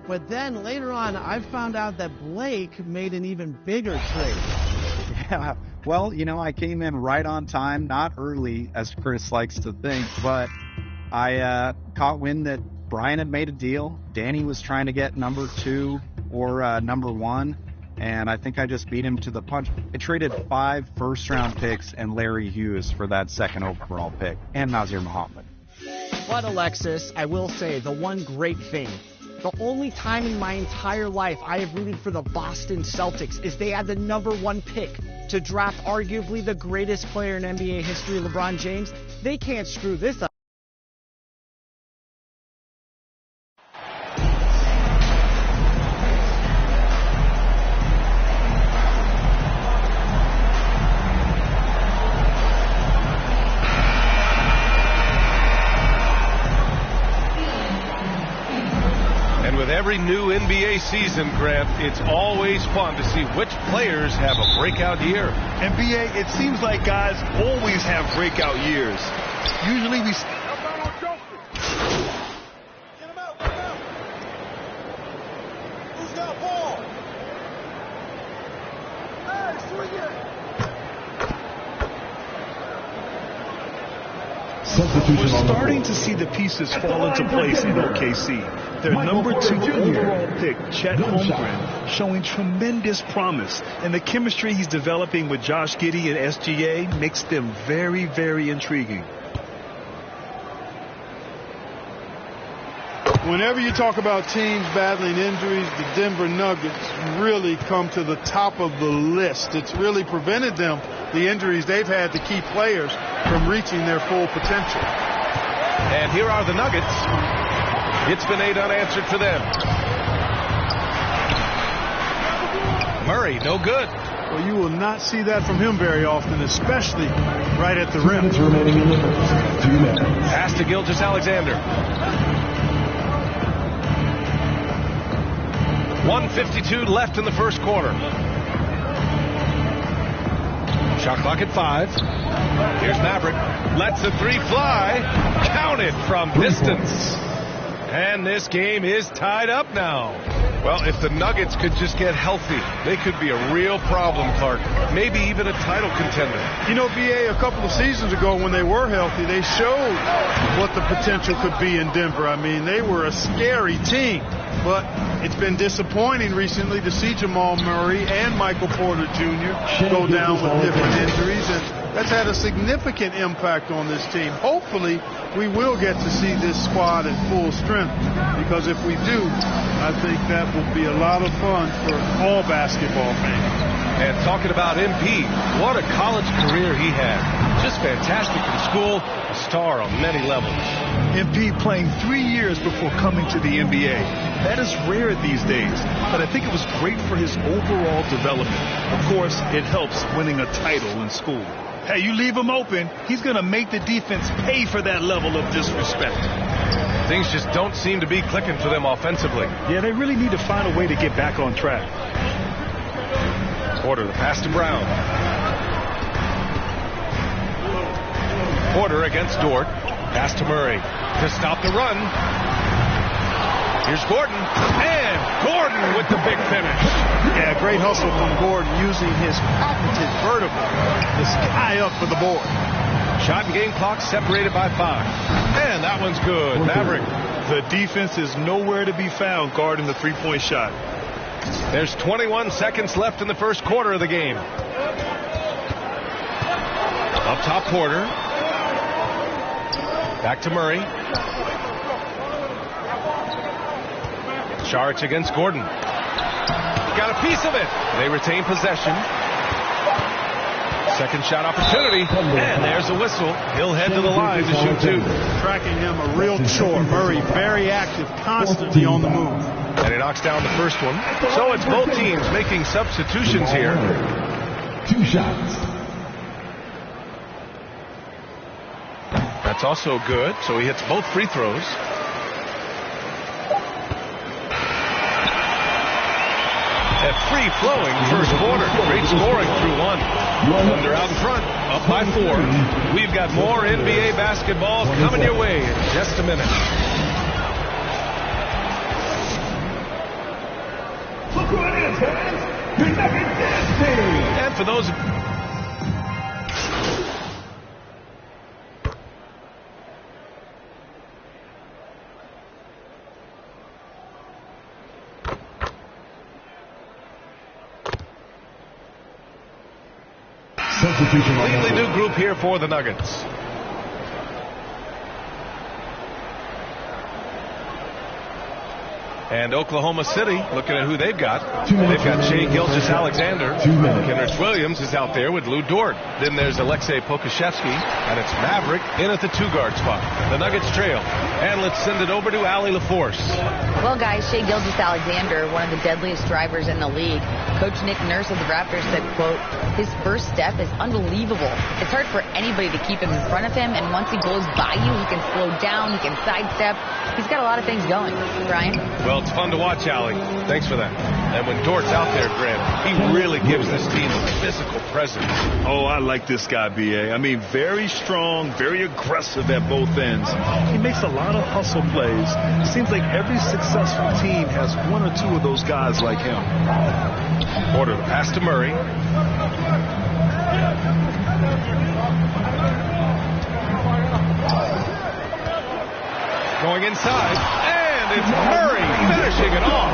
But then later on, I found out that Blake made an even bigger trade. Yeah, well, you know, I came in right on time, not early, as Chris likes to think, but I caught wind that Brian had made a deal. Danny was trying to get number 2 or number 1, and I think I just beat him to the punch. I traded 5 first-round picks and Larry Hughes for that 2nd overall pick, and Nazir Muhammad. But Alexis, I will say the one great thing, the only time in my entire life I have rooted for the Boston Celtics is they had the number 1 pick to draft arguably the greatest player in NBA history, LeBron James. They can't screw this up. Every new NBA season, Grant, it's always fun to see which players have a breakout year. NBA, it seems like guys always have breakout years. Usually we... Get him out, get him out. Who's got ball? Hey, swing it. We're starting to see the pieces fall into place in OKC. Their number 2 overall pick, Chet Holmgren, showing tremendous promise. And the chemistry he's developing with Josh Giddey and SGA makes them very, very intriguing. Whenever you talk about teams battling injuries, the Denver Nuggets really come to the top of the list. It's really prevented them, the injuries they've had to key players, from reaching their full potential. And here are the Nuggets. It's been 8 unanswered for them. Murray, no good. Well, you will not see that from him very often, especially right at the rim. Pass to Gilgeous-Alexander. 1:52 left in the first quarter. Shot clock at 5. Here's Maverick. Lets the 3 fly. Counted from distance. And this game is tied up now. Well, if the Nuggets could just get healthy, they could be a real problem, Clark. Maybe even a title contender. You know, BA, a couple of seasons ago when they were healthy, they showed what the potential could be in Denver. I mean, they were a scary team. But it's been disappointing recently to see Jamal Murray and Michael Porter Jr. go down with different injuries. And that's had a significant impact on this team. Hopefully, we will get to see this squad at full strength, because if we do, I think that will be a lot of fun for all basketball fans. And talking about MP, what a college career he had. Just fantastic in school, a star on many levels. MP playing 3 years before coming to the NBA. That is rare these days, but I think it was great for his overall development. Of course, it helps winning a title in school. Hey, you leave him open, he's going to make the defense pay for that level of disrespect. Things just don't seem to be clicking for them offensively. Yeah, they really need to find a way to get back on track. Porter, the pass to Brown. Porter against Dort. Pass to Murray to stop the run. Here's Gordon. And Gordon with the big finish. Yeah, great hustle from Gordon using his patented vertical to sky up for the board. Shot and game clock separated by 5. And that one's good. Maverick. The defense is nowhere to be found guarding the three-point shot. There's 21 seconds left in the first quarter of the game. Up top, Porter. Back to Murray. Saric against Gordon. Got a piece of it. They retain possession. Second shot opportunity. And there's a whistle. He'll head to the line to shoot 2. Tracking him a real chore. Murray very active, constantly on the move. And he knocks down the first one. So it's both teams making substitutions here. 2 shots. That's also good. So he hits both free throws. A free-flowing first quarter. Great scoring through 1. Thunder out in front, up by 4. We've got more NBA basketball coming your way in just a minute. stands, your Nugget Dance. And for those... Completely new group here for the Nuggets. And Oklahoma City, looking at who they've got. They've got Shai Gilgeous-Alexander. Kenrich Williams is out there with Lou Dort. Then there's Alexei Pokusevsky, and it's Maverick in at the two-guard spot. The Nuggets trail. And let's send it over to Allie LaForce. Well, guys, Shai Gilgeous-Alexander, one of the deadliest drivers in the league. Coach Nick Nurse of the Raptors said, quote, his first step is unbelievable. It's hard for anybody to keep him in front of him, and once he goes by you, he can slow down, he can sidestep. He's got a lot of things going. Brian? Well, it's fun to watch, Allie. Thanks for that. And when Dort's out there, Grant, he really gives this team a physical presence. Oh, I like this guy, B.A. I mean, very strong, very aggressive at both ends. He makes a lot of hustle plays. It seems like every successful team has one or two of those guys like him. Porter, the pass to Murray. Going inside, and it's Murray finishing it off.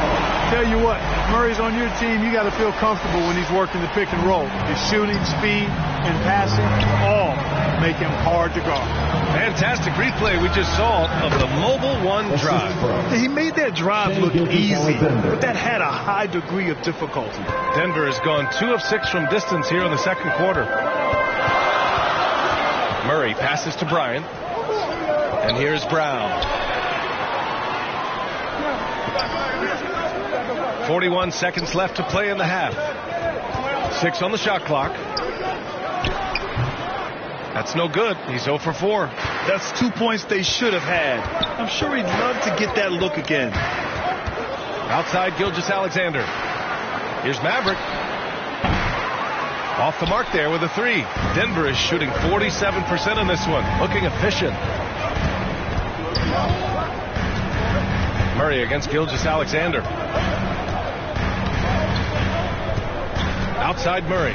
Tell you what, Murray's on your team. You got to feel comfortable when he's working the pick and roll. His shooting, speed, and passing all make him hard to guard. Fantastic replay we just saw of the mobile one drive. He made that drive look easy, but that had a high degree of difficulty. Denver has gone 2 of 6 from distance here in the second quarter. Murray passes to Bryant. And here's Brown. 41 seconds left to play in the half. 6 on the shot clock. That's no good. He's 0 for 4. That's 2 points they should have had. I'm sure he'd love to get that look again. Outside Gilgeous-Alexander. Here's Maverick. Off the mark there with a 3. Denver is shooting 47% in this one. Looking efficient. Murray against Gilgeous-Alexander. Outside Murray.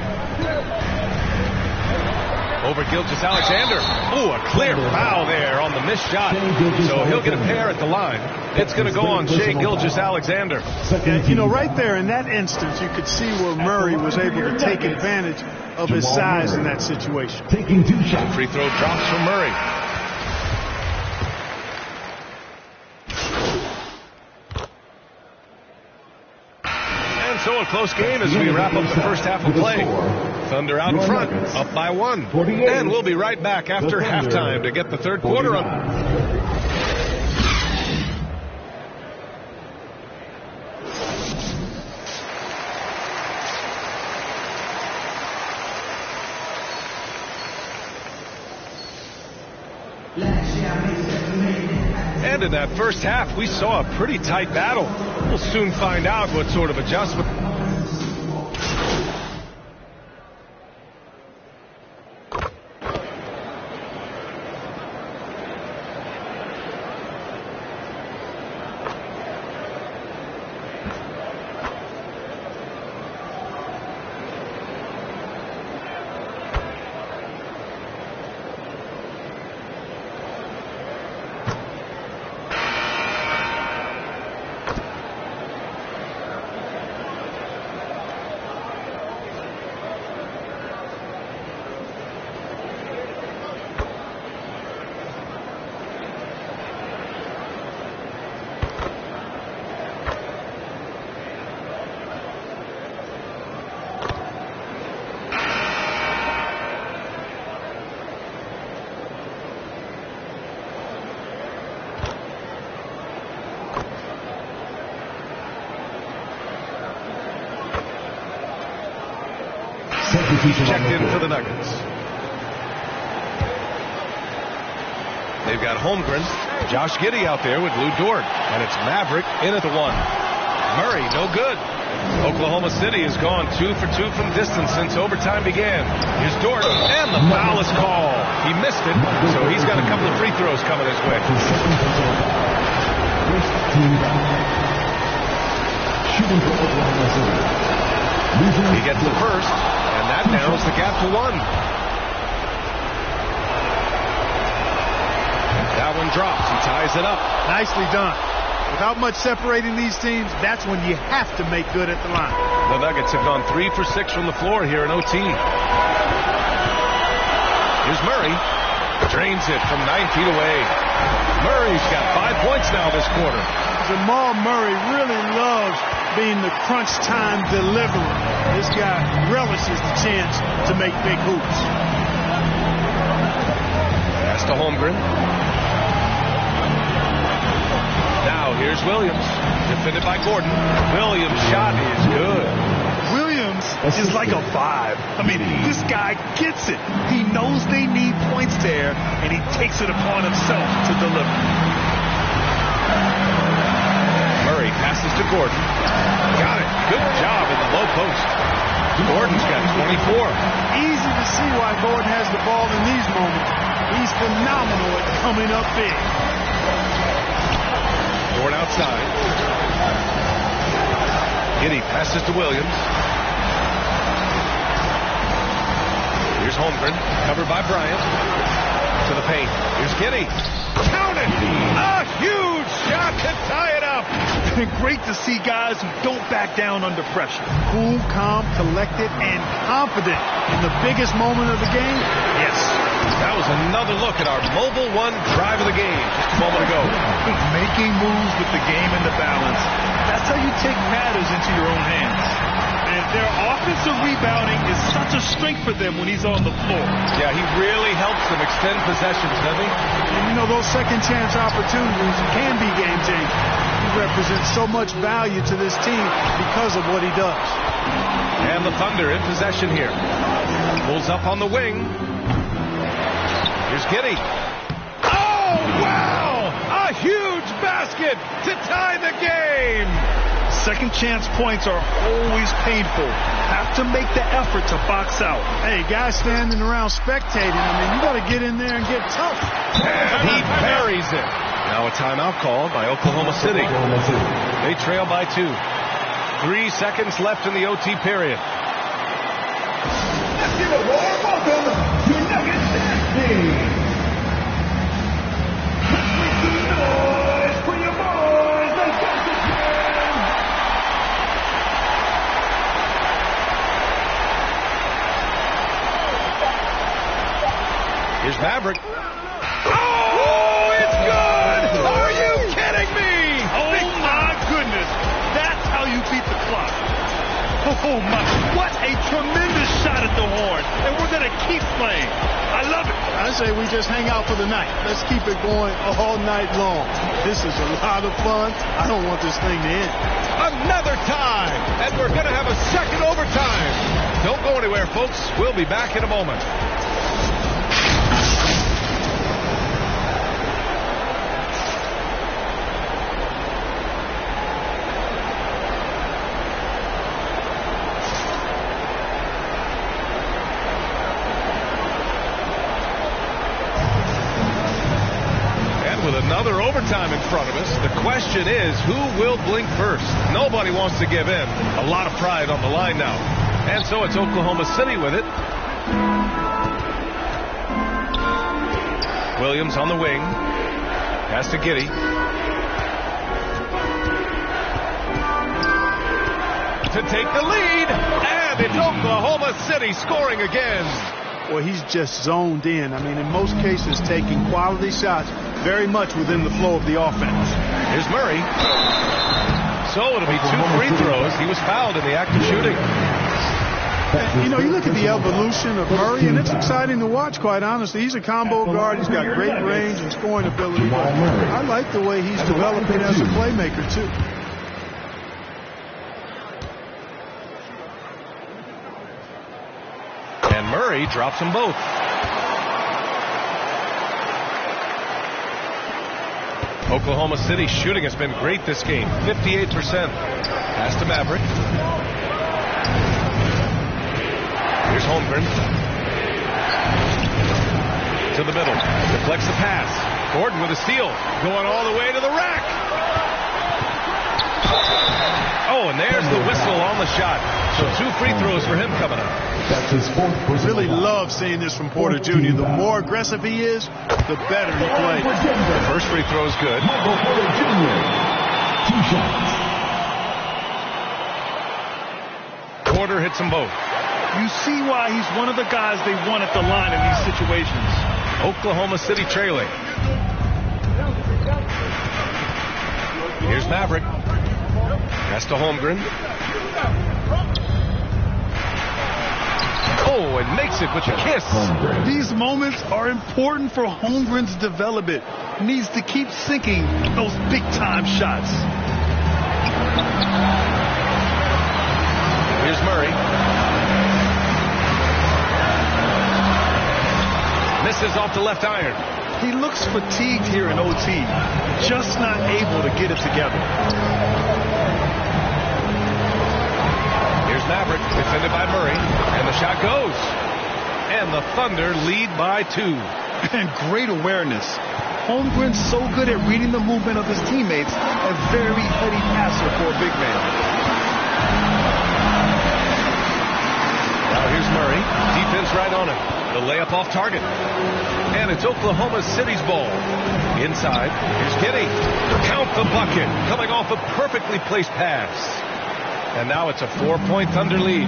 Over Gilgeous-Alexander. Ooh, a clear foul there on the missed shot. So he'll get a pair at the line. It's going to go on Shai Gilgeous-Alexander. Yeah, you know, right there in that instance, you could see where Murray was able to take advantage of his size in that situation. Taking 2 shots. Free throw drops from Murray. And so a close game as we wrap up the first half of play. Thunder out in front, up by 1. And we'll be right back after halftime to get the third quarter on. And in that first half, we saw a pretty tight battle. We'll soon find out what sort of adjustment. Checked in for the Nuggets. They've got Holmgren, Josh Giddey out there with Lou Dort, and it's Maverick in at the 1. Murray, no good. Oklahoma City has gone 2 for 2 from distance since overtime began. Here's Dort, and the foul is called. He missed it, so he's got a couple of free throws coming his way. shooting for Oklahoma City. He gets the first, and that narrows the gap to 1. That one drops. He ties it up. Nicely done. Without much separating these teams, that's when you have to make good at the line. The Nuggets have gone 3 for 6 from the floor here in OT. Here's Murray. Drains it from 9 feet away. Murray's got 5 points now this quarter. Jamal Murray really loves being the crunch time deliverer. This guy relishes the chance to make big hoops. Pass to Holmgren. Now here's Williams. Defended by Gordon. Williams' shot is good. Williams is like a 5. I mean, this guy gets it. He knows they need points there, and he takes it upon himself to deliver. Murray passes to Gordon. Got it. Good job in the low post. Gordon's got 24. Easy to see why Gordon has the ball in these moments. He's phenomenal at coming up big. Gordon outside. Giddey passes to Williams. Here's Holmgren, covered by Bryant. To the paint. Here's Giddey. Count it! A huge shot to tie it up. Great to see guys who don't back down under pressure. Cool, calm, collected, and confident in the biggest moment of the game. Yes. That was another look at our Mobile One drive of the game just a moment ago. Making moves with the game in the balance. That's how you take matters into your own hands. And their offensive rebounding is such a strength for them when he's on the floor. Yeah, he really helps them extend possessions, doesn't he? And you know, those second chance opportunities can be game changing. He represents so much value to this team because of what he does. And the Thunder in possession here. Pulls up on the wing. Here's Giddey. Oh, wow! A huge basket to tie the game! Second chance points are always painful. Have to make the effort to box out. Hey, guys standing around spectating, I mean, you got to get in there and get tough. And he buries it. Now a timeout called by Oklahoma City. They trail by 2. 3 seconds left in the OT period. Let's give a warm welcome to Nuggets Dynasty. Let's make some noise for your boys, the Gophers. Here's Maverick. Oh, it's good! Are you kidding me? Oh, my goodness. That's how you beat the clock. Oh, my. What a tremendous shot at the horn. And we're going to keep playing. I love it. I say we just hang out for the night. Let's keep it going all night long. This is a lot of fun. I don't want this thing to end. Another tie, and we're going to have a second overtime. Don't go anywhere, folks. We'll be back in a moment. Another overtime in front of us. The question is, who will blink first? Nobody wants to give in. A lot of pride on the line now. And so it's Oklahoma City with it. Williams on the wing. Pass to Giddey. To take the lead. And it's Oklahoma City scoring again. Well, he's just zoned in. I mean, in most cases, taking quality shots very much within the flow of the offense. Here's Murray. So it'll be 2 free throws. He was fouled in the act of shooting. You know, you look at the evolution of Murray, and it's exciting to watch, quite honestly. He's a combo guard. He's got great range and scoring ability. But I like the way he's developing as a playmaker, too. And Murray drops them both. Oklahoma City shooting has been great this game. 58%. Pass to Maverick. Here's Holmgren. To the middle. Deflects the pass. Gordon with a steal. Going all the way to the rack. Oh, and there's the whistle on the shot. So 2 free throws for him coming up. That's his fourth. Really love seeing this from Porter Jr. The more aggressive he is, the better he plays. The first free throw is good. Porter Jr. 2 shots. Porter hits them both. You see why he's one of the guys they want at the line in these situations. Oklahoma City trailing. Here's Maverick. Pass to Holmgren. Oh, and makes it with a kiss. These moments are important for Holmgren's development. He needs to keep sinking those big-time shots. Here's Murray. Misses off the left iron. He looks fatigued here in OT, just not able to get it together. Here's Maverick, defended by Murray, and the shot goes. And the Thunder lead by 2. And great awareness. Holmgren's so good at reading the movement of his teammates, a very heady passer for a big man. Now here's Murray, defense right on him. The layup off target. And it's Oklahoma City's ball. Inside, here's Giddey. Count the bucket, coming off a perfectly placed pass. And now it's a 4-point Thunder lead.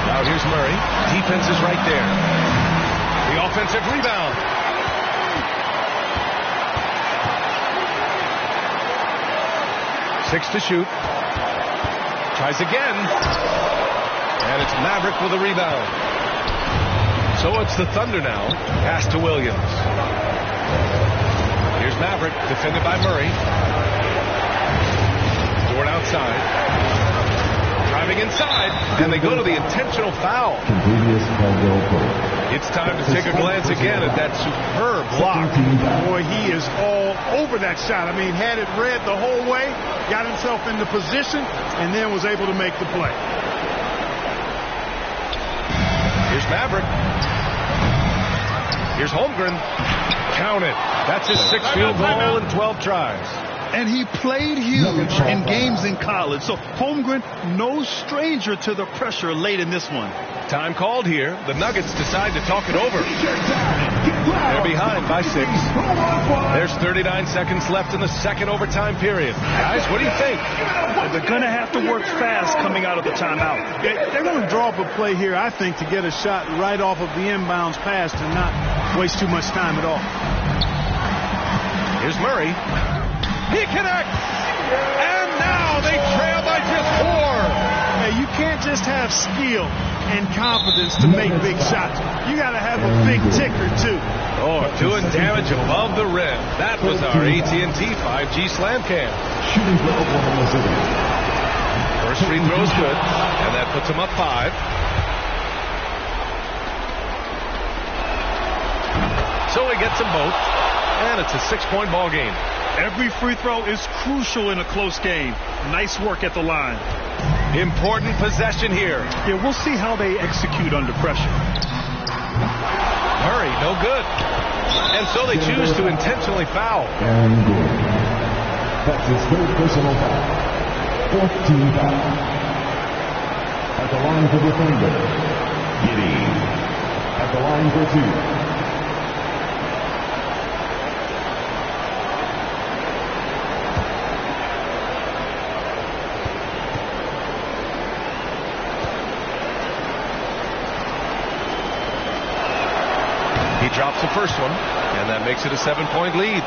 Now here's Murray. Defense is right there. The offensive rebound. Six to shoot. Tries again. And it's Maverick with a rebound. So it's the Thunder now. Pass to Williams. Here's Maverick, defended by Murray. Dort outside. Driving inside. And they go to the intentional foul. It's time to take a glance again at that superb block. Boy, he is all over that shot. I mean, had it read the whole way, got himself into position, and then was able to make the play. Here's Maverick. Here's Holmgren. Count it. That's his 6th field goal in 12 tries. And he played huge in games in college. So Holmgren, no stranger to the pressure late in this one. Time called here. The Nuggets decide to talk it over. They're behind by 6. There's 39 seconds left in the second overtime period. Guys, what do you think? They're going to have to work fast coming out of the timeout. They're going to draw up a play here, I think, to get a shot right off of the inbounds pass and not waste too much time at all. Here's Murray. He connects. And now they trail by just 4. Hey, you can't just have skill and confidence to make big shots. You got to have a big ticker, too. Oh, doing damage above the rim. That was our AT&T 5G slam cam. Shooting for Oklahoma City. First free throw is good, and that puts them up 5. So he gets them both, and it's a 6-point ball game. Every free throw is crucial in a close game. Nice work at the line. Important possession here. Yeah, we'll see how they execute under pressure. Murray, no good. And so they choose to intentionally foul. And good. That's his 3rd personal foul. 4th team foul. At the line for the Thunder, Giddey. At the line for 2. Drops the first one, and that makes it a 7-point lead.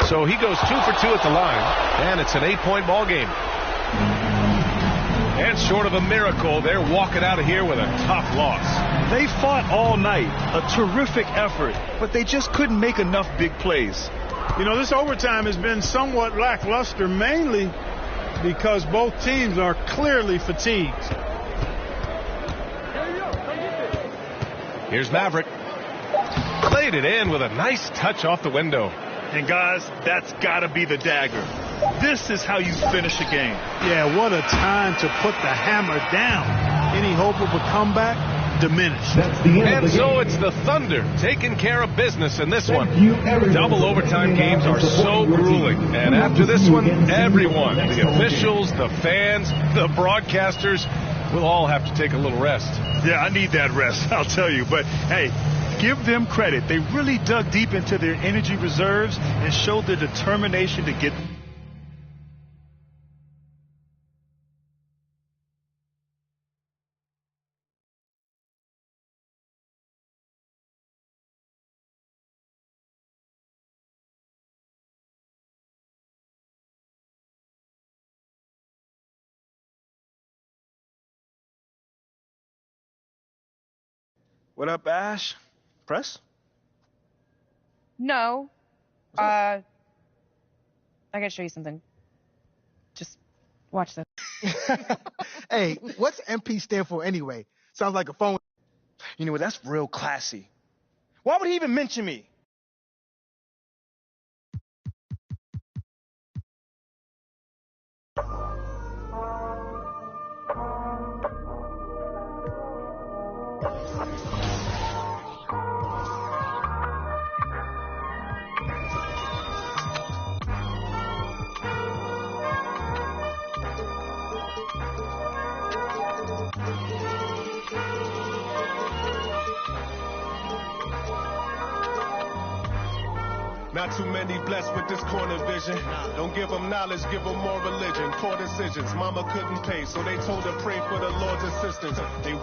So he goes 2 for 2 at the line, and it's an 8-point ball game. And short of a miracle, they're walking out of here with a tough loss. They fought all night, a terrific effort, but they just couldn't make enough big plays. You know, this overtime has been somewhat lackluster, mainly because both teams are clearly fatigued. Here's Maverick. Played it in with a nice touch off the window. And guys, that's got to be the dagger. This is how you finish a game. Yeah, what a time to put the hammer down. Any hope of a comeback? Diminished. That's the end And of the so game. it's the Thunder taking care of business in this one. Thank you, everyone, Double for overtime coming out games are and so supporting your team. grueling. And We hope after to this see you one, again soon. everyone, Next the home game. officials, the fans, the broadcasters, will all have to take a little rest. Yeah, I need that rest, I'll tell you. But, hey, give them credit. They really dug deep into their energy reserves and showed their determination to get... What up, Ash? Press? No. I gotta show you something. Just watch this. Hey, what's MP stand for anyway? Sounds like a phone. You know what? That's real classy. Why would he even mention me? Not too many blessed with this corner vision. Don't give them knowledge, give them more religion. Poor decisions, mama couldn't pay, so they told her pray for the Lord's assistance. They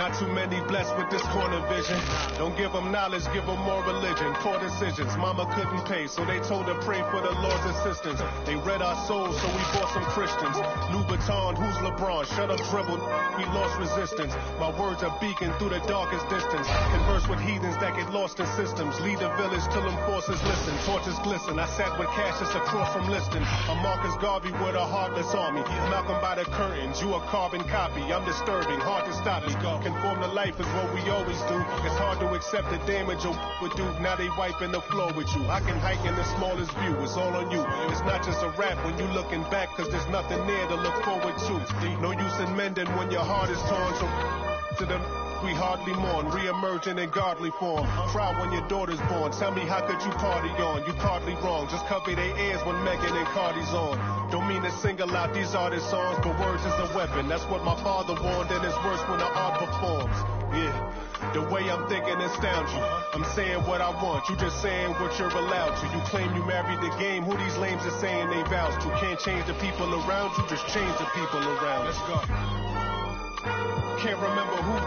Not too many blessed with this corner vision. Don't give them knowledge, give them more religion. Poor decisions, mama couldn't pay, so they told her pray for the Lord's assistance. They read our souls, so we bought some Christians. Louboutin, who's LeBron? Shut up, dribble, we lost resistance. My words are beacon through the darkest distance. Converse with heathens that get lost in systems. Lead the village till them forces listen. Torches glisten, I sat with Cassius across from Liston. I'm Marcus Garvey with a heartless army. Malcolm by the curtains, you a carbon copy. I'm disturbing, hard to stop me. Conform to life is what we always do. It's hard to accept the damage you would do. Now they wiping the floor with you. I can hike in the smallest view, it's all on you. It's not just a rap when you looking back, cause there's nothing there to look forward to. No use in mending when your heart is torn, so to them we hardly mourn, re-emerging in godly form. Cry when your daughter's born. Tell me how could you party on? You partly wrong. Just cover their ears when Megan and Cardi's on. Don't mean to single out these artist songs, but words is a weapon. That's what my father warned, and it's worse when the art performs. Yeah, the way I'm thinking astounds you. I'm saying what I want, you just saying what you're allowed to. You claim you married the game, who these lames are saying they vows to. Can't change the people around you, just change the people around. Let's go. Can't remember who.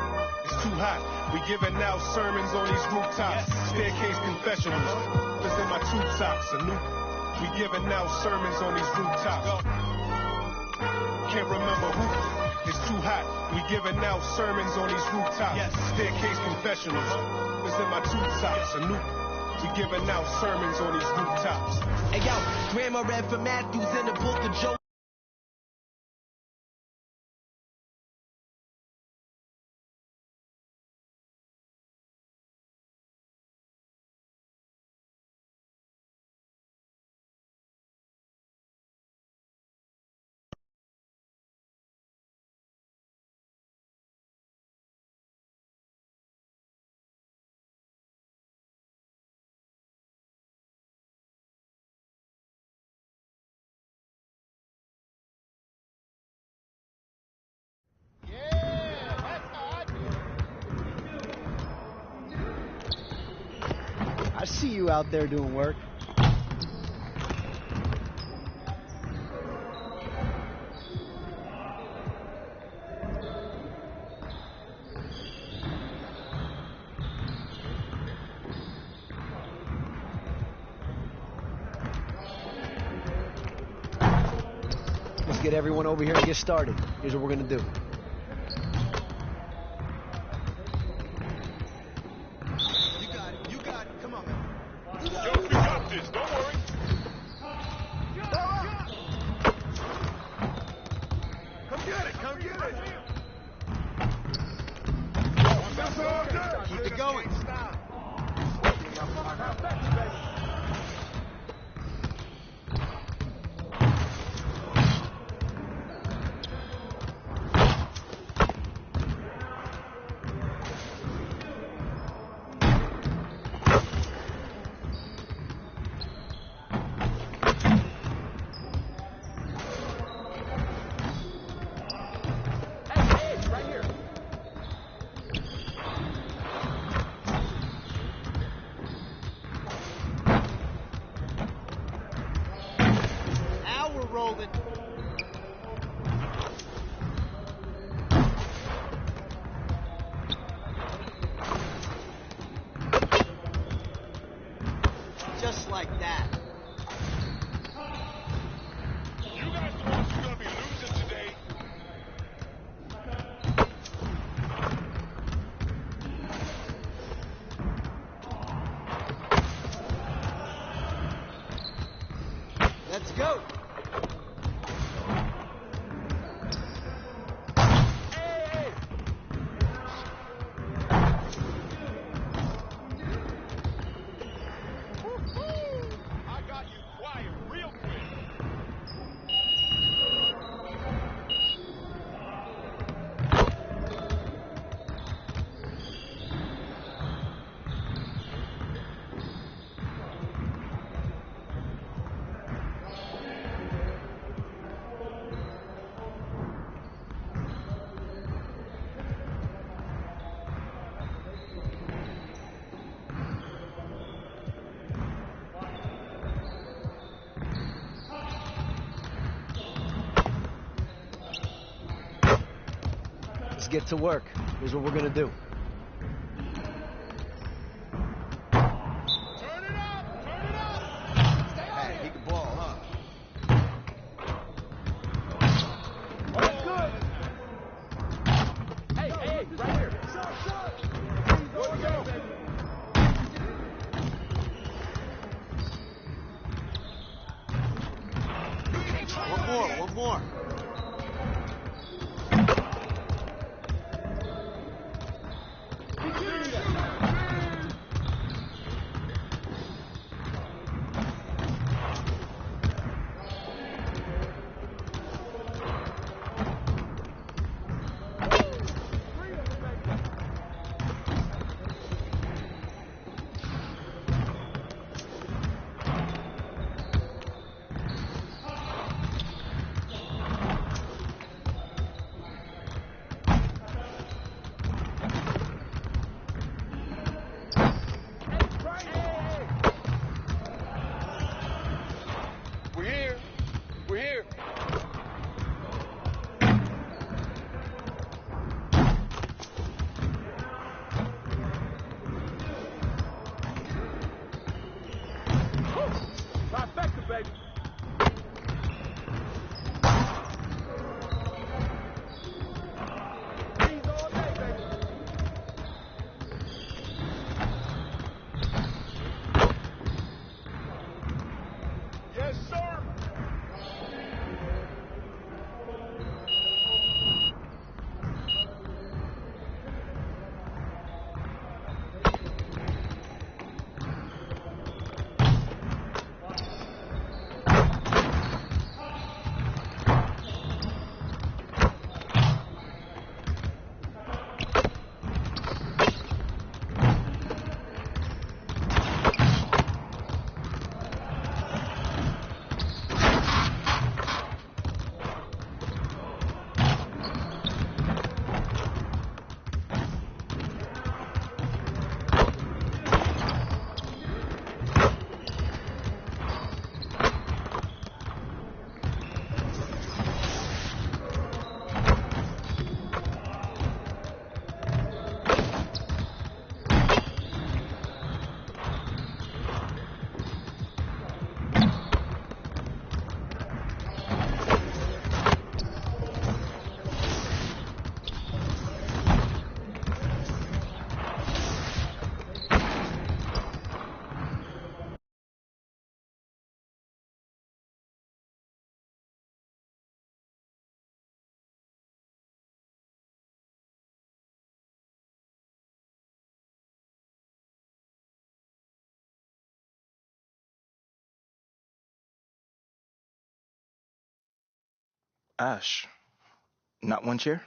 It's too hot. We giving out sermons on these rooftops. Staircase confessionals. It's in my tube socks. We giving out sermons on these rooftops. Can't remember who. It's too hot. We giving out sermons on these rooftops. Staircase confessionals. It's in my tube socks. We giving out sermons on these rooftops. Hey yo, Grandma read for Matthews in the book of Job. I see you out there doing work. Let's get everyone over here and get started. Here's what we're gonna do. Keep it going. rolling. Just like that. You guys the ones who are going to be losing today. Let's go. Let's get to work. Here's what we're gonna do. Hey, he can ball, huh? One more. We're here. Trifecta, baby. Yes, sir. Ash, not one chair?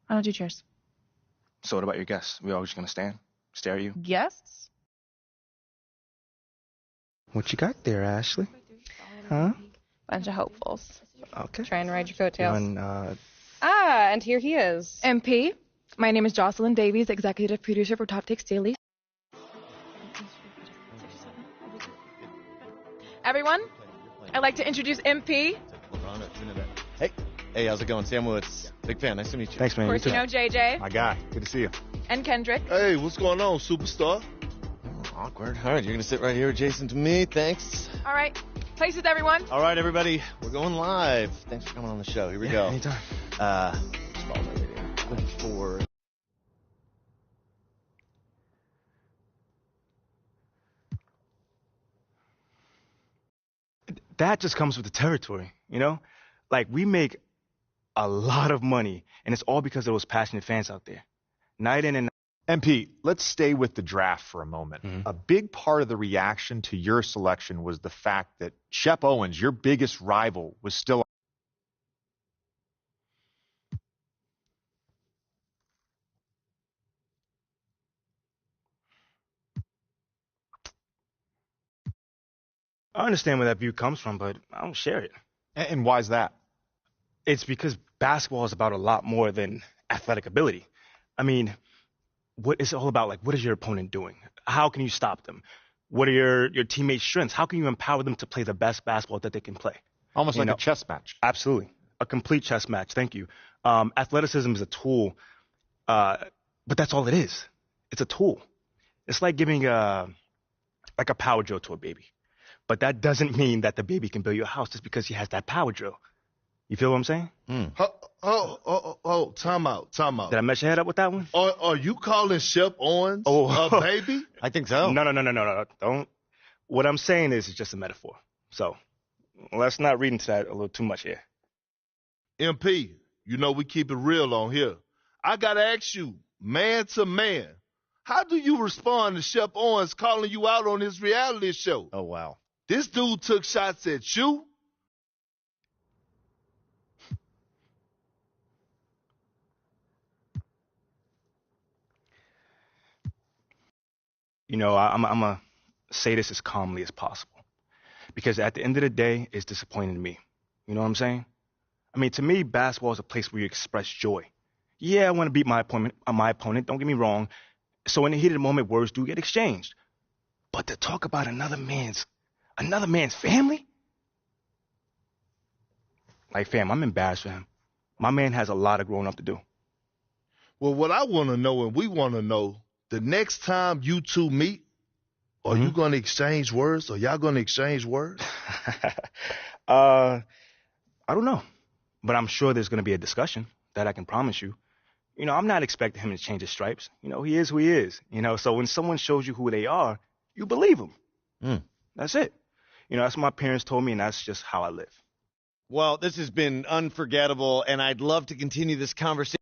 I don't do chairs. So what about your guests? We all just gonna stand, stare at you? Guests? What you got there, Ashley? Huh? Bunch of hopefuls. Okay. Try and ride your coattails. And, and here he is. MP, my name is Jocelyn Davies, executive producer for Top Takes Daily. Everyone, I'd like to introduce MP. Hey, how's it going? Sam Woods. Big fan. Nice to meet you. Thanks, man. Of course, you know JJ. My guy. Good to see you. And Kendrick. Hey, what's going on, superstar? Awkward. All right, you're going to sit right here adjacent to me. Thanks. All right, places, everyone. All right, everybody. We're going live. Thanks for coming on the show. Here we go. Anytime. Just follow my video. Looking for... That just comes with the territory, you know? Like, we make a lot of money, and it's all because of those passionate fans out there. Night in and night. MP, let's stay with the draft for a moment. A big part of the reaction to your selection was the fact that Shep Owens, your biggest rival, was still. I understand where that view comes from, but I don't share it. And why's that? It's because basketball is about a lot more than athletic ability. I mean, what it's all about, like, what is your opponent doing? How can you stop them? What are your teammates' strengths? How can you empower them to play the best basketball that they can play? Almost like a chess match. Absolutely. A complete chess match. Thank you. Athleticism is a tool, but that's all it is. It's a tool. It's like giving a power drill to a baby. But that doesn't mean that the baby can build you a house just because he has that power drill. You feel what I'm saying? Time out. Did I mess your head up with that one? Are you calling Shep Owens a baby? I think so. No. Don't. What I'm saying is it's just a metaphor. So let's not read into that a little too much here. MP, you know we keep it real on here. I got to ask you, man to man, how do you respond to Shep Owens calling you out on his reality show? Oh, wow. This dude took shots at you. You know, I'm going to say this as calmly as possible. Because at the end of the day, it's disappointing to me. You know what I'm saying? I mean, to me, basketball is a place where you express joy. Yeah, I want to beat my opponent. Don't get me wrong. So in the heat of the moment, words do get exchanged. But to talk about another man's family? Like, fam, I'm embarrassed for him. My man has a lot of growing up to do. Well, what I want to know, and we want to know, the next time you two meet, are you going to exchange words? Are y'all going to exchange words? I don't know. But I'm sure there's going to be a discussion. That I can promise you. You know, I'm not expecting him to change his stripes. You know, he is who he is. You know, so when someone shows you who they are, you believe them. That's it. You know, that's what my parents told me, and that's just how I live. Well, this has been unforgettable, and I'd love to continue this conversation.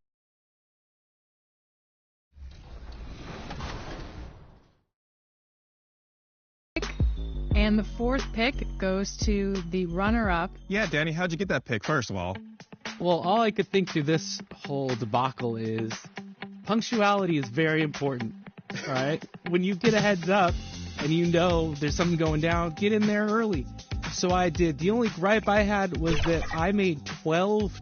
And the fourth pick goes to the runner-up. Yeah, Danny, how'd you get that pick, first of all? Well, all I could think through this whole debacle is punctuality is very important, all right? When you get a heads up and you know there's something going down, get in there early. So I did. The only gripe I had was that I made 12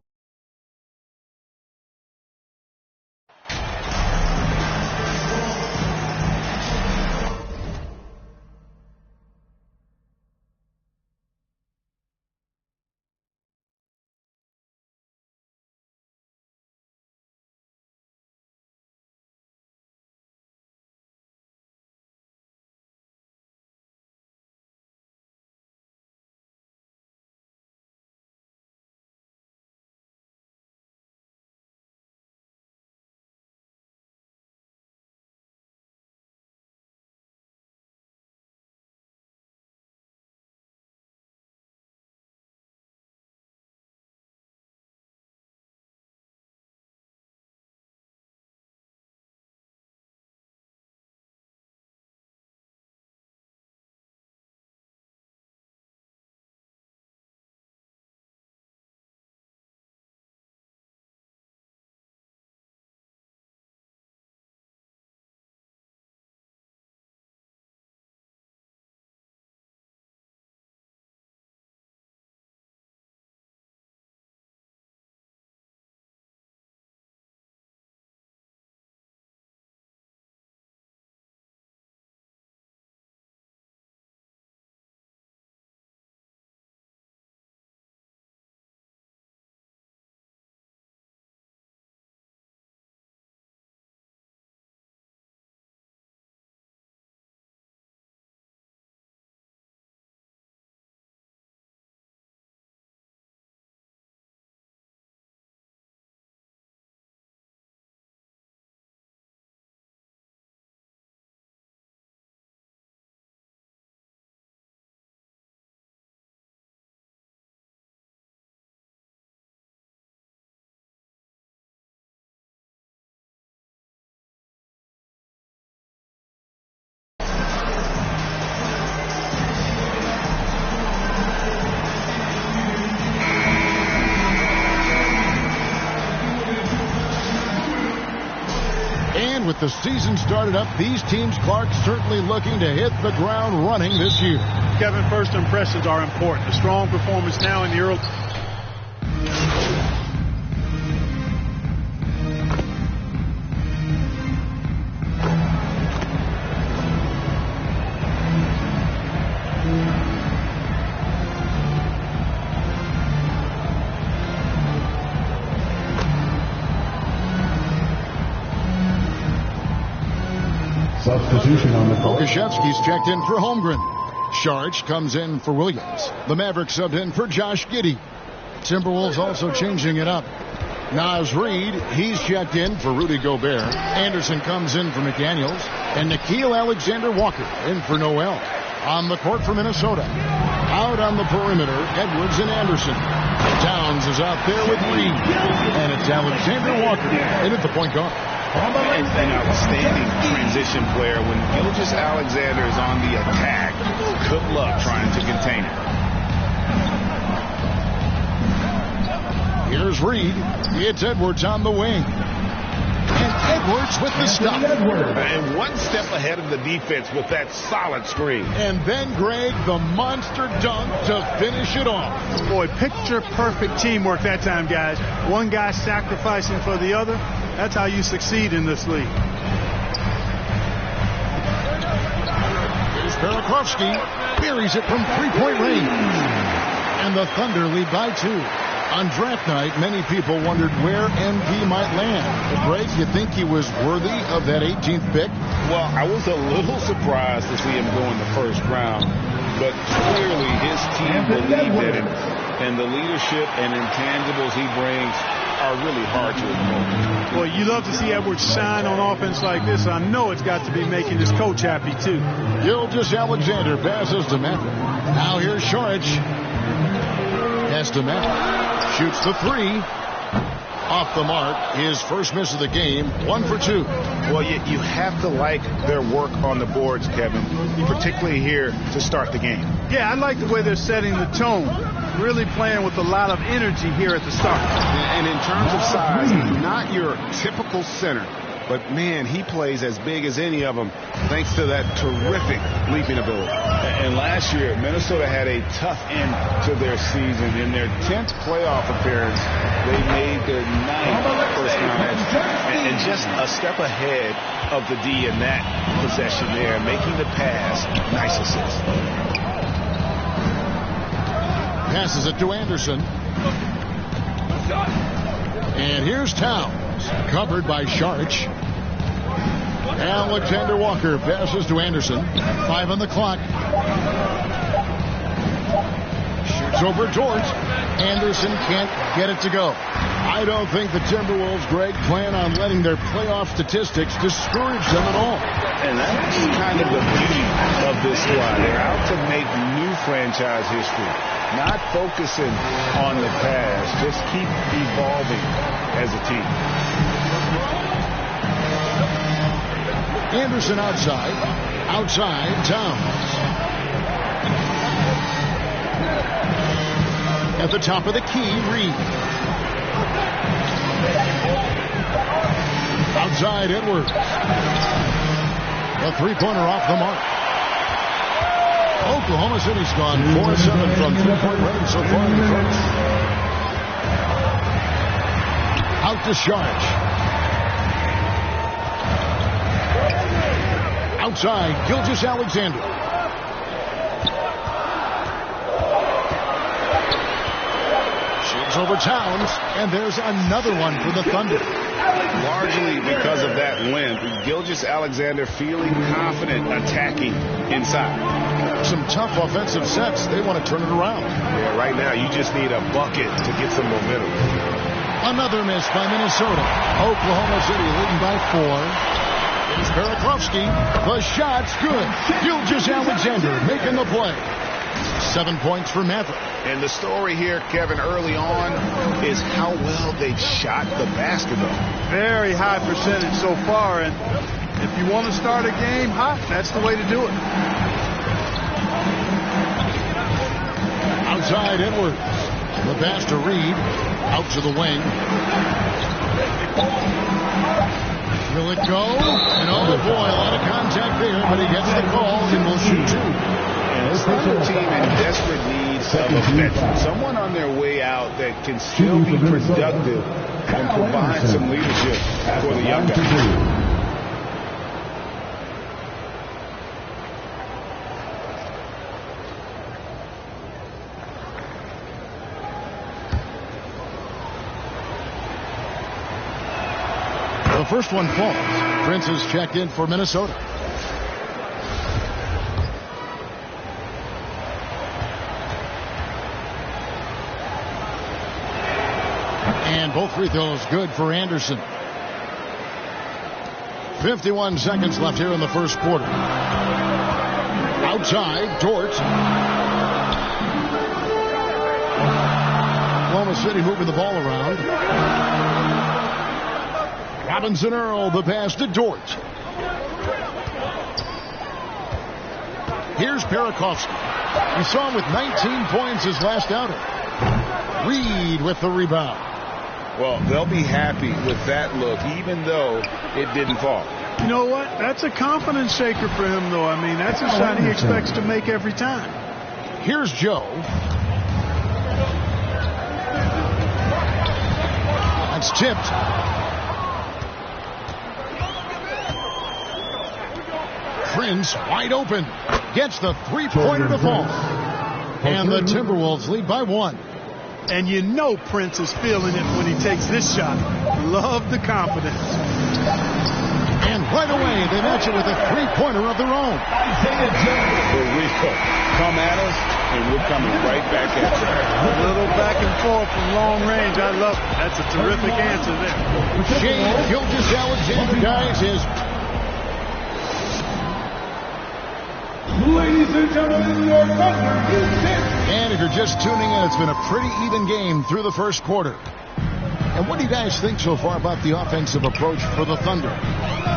With the season started up, these teams, Clark, certainly looking to hit the ground running this year. Kevin, first impressions are important. A strong performance now in the early... Substitution on the court. Okashevsky's checked in for Holmgren. Sharch comes in for Williams. The Mavericks subbed in for Josh Giddey. Timberwolves also changing it up. Naz Reid, he's checked in for Rudy Gobert. Anderson comes in for McDaniels. And Nickeil Alexander-Walker in for Noel. On the court for Minnesota. Out on the perimeter, Edwards and Anderson. Towns is out there with Reid. And it's Alexander-Walker in at the point guard. An outstanding transition player. When Gilgeous-Alexander is on the attack, good luck trying to contain it. Here's Reid. It's Edwards on the wing. And Edwards with the stop. And one step ahead of the defense with that solid screen. And then Greg, the monster dunk to finish it off. Boy, picture perfect teamwork that time, guys. One guy sacrificing for the other. That's how you succeed in this league. Here's Burakovsky. Buries it from three-point range. And the Thunder lead by 2. On draft night, many people wondered where MP might land. But Greg, you think he was worthy of that 18th pick? Well, I was a little surprised to see him go in the first round. But clearly his team believed in him. And the leadership and intangibles he brings are really hard to ignore. Well, you love to see Edwards shine on offense like this. I know it's got to be making his coach happy, too. Gilgeous-Alexander passes to Maverick. Now here's Sharch. Pass to Maverick. Shoots the three. Off the mark. His first miss of the game. 1 for 2. Well, you have to like their work on the boards, Kevin, particularly here to start the game. Yeah, I like the way they're setting the tone. Really playing with a lot of energy here at the start. And in terms of size, not your typical center. But, man, he plays as big as any of them thanks to that terrific leaping ability. And last year, Minnesota had a tough end to their season. In their 10th playoff appearance, they made their 9th first-round exit. And just a step ahead of the D in that possession there, making the pass. Nice assist. Passes it to Anderson. And here's Towns. Covered by Sharch. Alexander Walker passes to Anderson. 5 on the clock. Shoots over Dort. Anderson can't get it to go. I don't think the Timberwolves, Greg, plan on letting their playoff statistics discourage them at all. And that's kind of the beauty of this squad. They're out to make new franchise history. Not focusing on the past. Just keep evolving as a team. Anderson outside. Outside, Towns. At the top of the key, Reid. Outside, Edwards. A three-pointer off the mark. Oklahoma City's gone 4-7 from three-point range so far in the first. Out to Sharch. Outside, Gilgeous-Alexander. Shoots over Towns, and there's another one for the Thunder. Largely because of that limp, Gilgeous-Alexander feeling confident attacking inside. Some tough offensive sets. They want to turn it around. Yeah, right now you just need a bucket to get some momentum. Another miss by Minnesota. Oklahoma City leading by 4. It's Burakovsky. The shot's good. Gilgeous-Alexander making the play. 7 points for Maverick. And the story here, Kevin, early on is how well they've shot the basketball. Very high percentage so far, and if you want to start a game hot, that's the way to do it. Outside Edwards. The pass to Reid. Out to the wing. Will it go? And oh boy, a lot of contact there, but he gets the call and will shoot 2. It's not a team in desperate need of a veteran. Someone on their way out that can still be productive and provide some leadership for the young guys. The first one falls. Prince is checked in for Minnesota. And both free throws good for Anderson. 51 seconds left here in the first quarter. Outside, Dort. Oklahoma City moving the ball around. Robinson Earl, the pass to Dort. Here's Parakovsky. We saw him with 19 points his last outing. Reed with the rebound. Well, they'll be happy with that look, even though it didn't fall. You know what? That's a confidence shaker for him, though. I mean, that's a shot he expects to make every time. Here's Joe. That's tipped. Prince wide open. Gets the three-pointer to fall. And the Timberwolves lead by 1. And you know Prince is feeling it when he takes this shot. Love the confidence. And right away, they match it with a three-pointer of their own. Eureka. Come at us, and we're coming right back at you. A little back and forth from long range. I love it. That's a terrific answer there. Shea Gilgeous-Alexander guys is. Ladies and gentlemen, your Thunder is this. And if you're just tuning in, it's been a pretty even game through the first quarter. And what do you guys think so far about the offensive approach for the Thunder?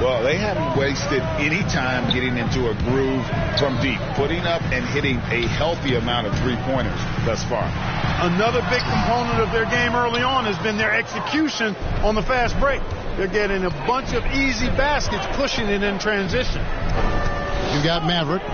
Well, they haven't wasted any time getting into a groove from deep, putting up and hitting a healthy amount of three-pointers thus far. Another big component of their game early on has been their execution on the fast break. They're getting a bunch of easy baskets, pushing it in transition. You got Maverick.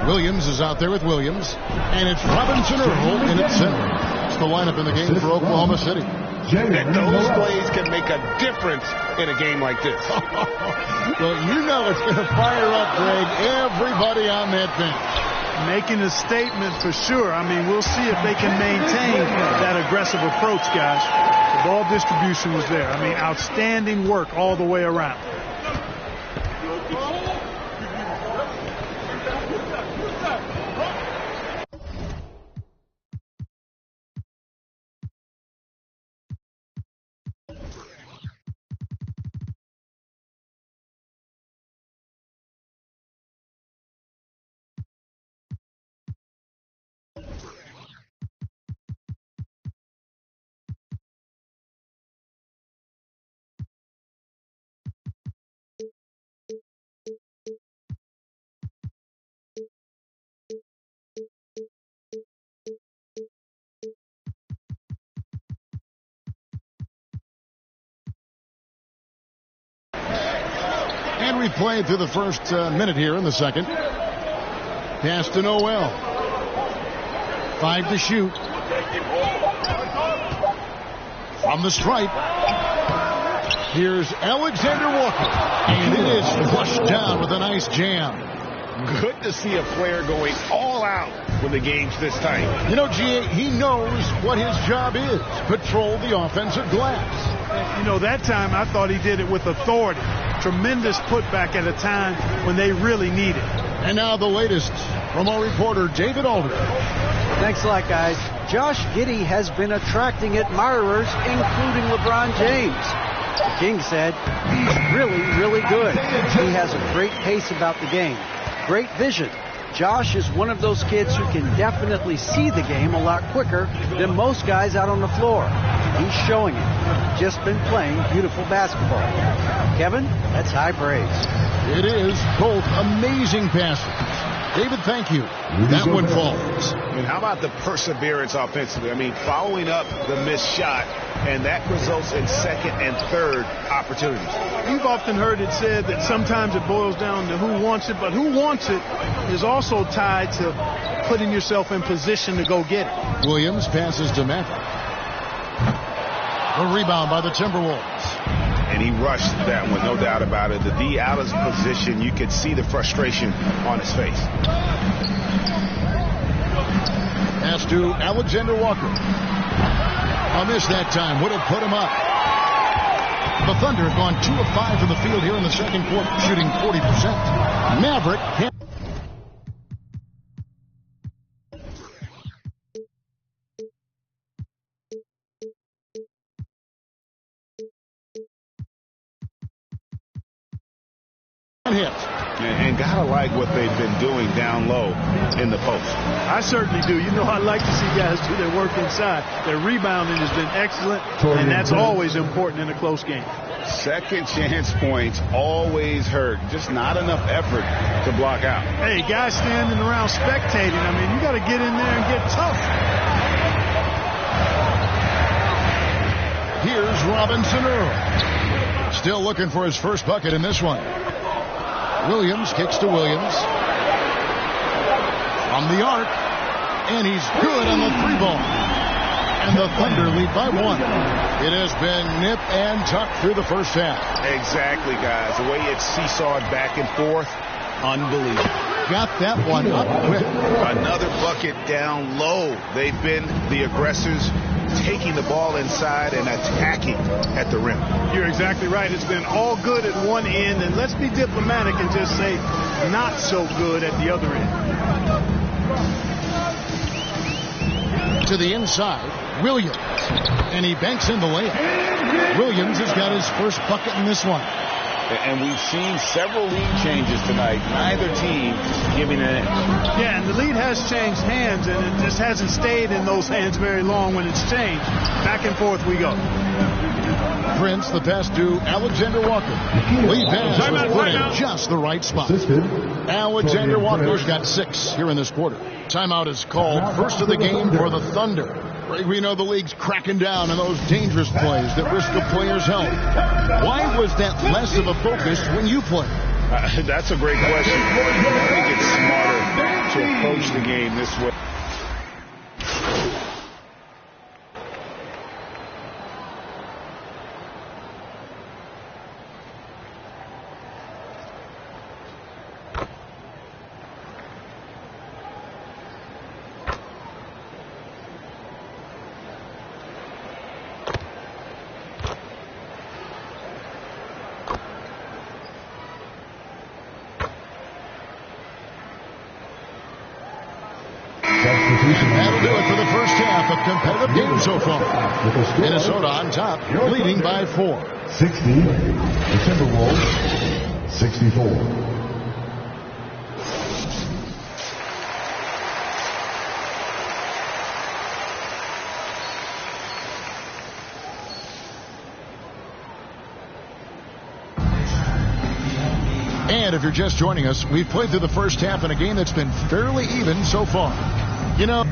Williams is out there with Williams. And it's Robinson Earl in its center. It's the lineup in the game for Oklahoma City. And those plays can make a difference in a game like this. Well, you know it's going to fire up, Greg, everybody on that bench. Making a statement for sure. I mean, we'll see if they can maintain that aggressive approach, guys. The ball distribution was there. I mean, outstanding work all the way around. And we played through the first minute here in the second. Pass to Noel. 5 to shoot. From the stripe. Here's Alexander Walker. And it is flushed down with a nice jam. Good to see a player going all out when the game's this tight. You know, G.A., he knows what his job is. Patrol the offensive glass. You know, that time I thought he did it with authority. Tremendous putback at a time when they really need it. And now the latest from our reporter, David Alder. Thanks a lot, guys. Josh Giddey has been attracting admirers, including LeBron James. The King said he's really, really good. He has a great pace about the game. Great vision. Josh is one of those kids who can definitely see the game a lot quicker than most guys out on the floor. He's showing it. Just been playing beautiful basketball. Kevin, that's high praise. It is. Both amazing passes. David, thank you. That one falls. And how about the perseverance offensively? I mean, following up the missed shot, and that results in second and third opportunities. You've often heard it said that sometimes it boils down to who wants it, but who wants it is also tied to putting yourself in position to go get it. Williams passes to Maverick. A rebound by the Timberwolves. And he rushed that one, no doubt about it. The D out of position, you could see the frustration on his face. Pass to Alexander Walker. A miss that time. Would have put him up. The Thunder have gone 2 of 5 from the field here in the second quarter, shooting 40%. Maverick hit. And gotta like what they've been doing down low in the post. I certainly do. You know, I like to see guys do their work inside. Their rebounding has been excellent, and that's always important in a close game. Second chance points always hurt. Just not enough effort to block out. Hey, guys standing around spectating. I mean, you got to get in there and get tough. Here's Robinson Earl. Still looking for his first bucket in this one. Williams kicks to Williams. From the arc. And he's good on the 3-ball. And the Thunder lead by 1. It has been nip and tuck through the first half. Exactly, guys. The way it's seesawed back and forth, unbelievable. Got that one up quick. Another bucket down low. They've been the aggressors, taking the ball inside and attacking at the rim. You're exactly right. It's been all good at one end, and let's be diplomatic and just say not so good at the other end. To the inside, Williams. And he banks in the layup. Williams has got his first bucket in this one. And we've seen several lead changes tonight. Neither team giving an inch. Yeah, and the lead has changed hands, and it just hasn't stayed in those hands very long when it's changed. Back and forth we go. Prince, the pass to Alexander Walker. Lead pass was put in just the right spot. Alexander Walker's got 6 here in this quarter. Timeout is called. First of the game for the Thunder. We know the league's cracking down on those dangerous plays that risk a player's health. Why was that less of a focus when you play? That's a great question. I think it's smarter to approach the game this way. That'll do it for the first half of competitive game so far. Minnesota on top, leading by 4. 60, the Timberwolves, 64. And if you're just joining us, we've played through the first half in a game that's been fairly even so far. You know,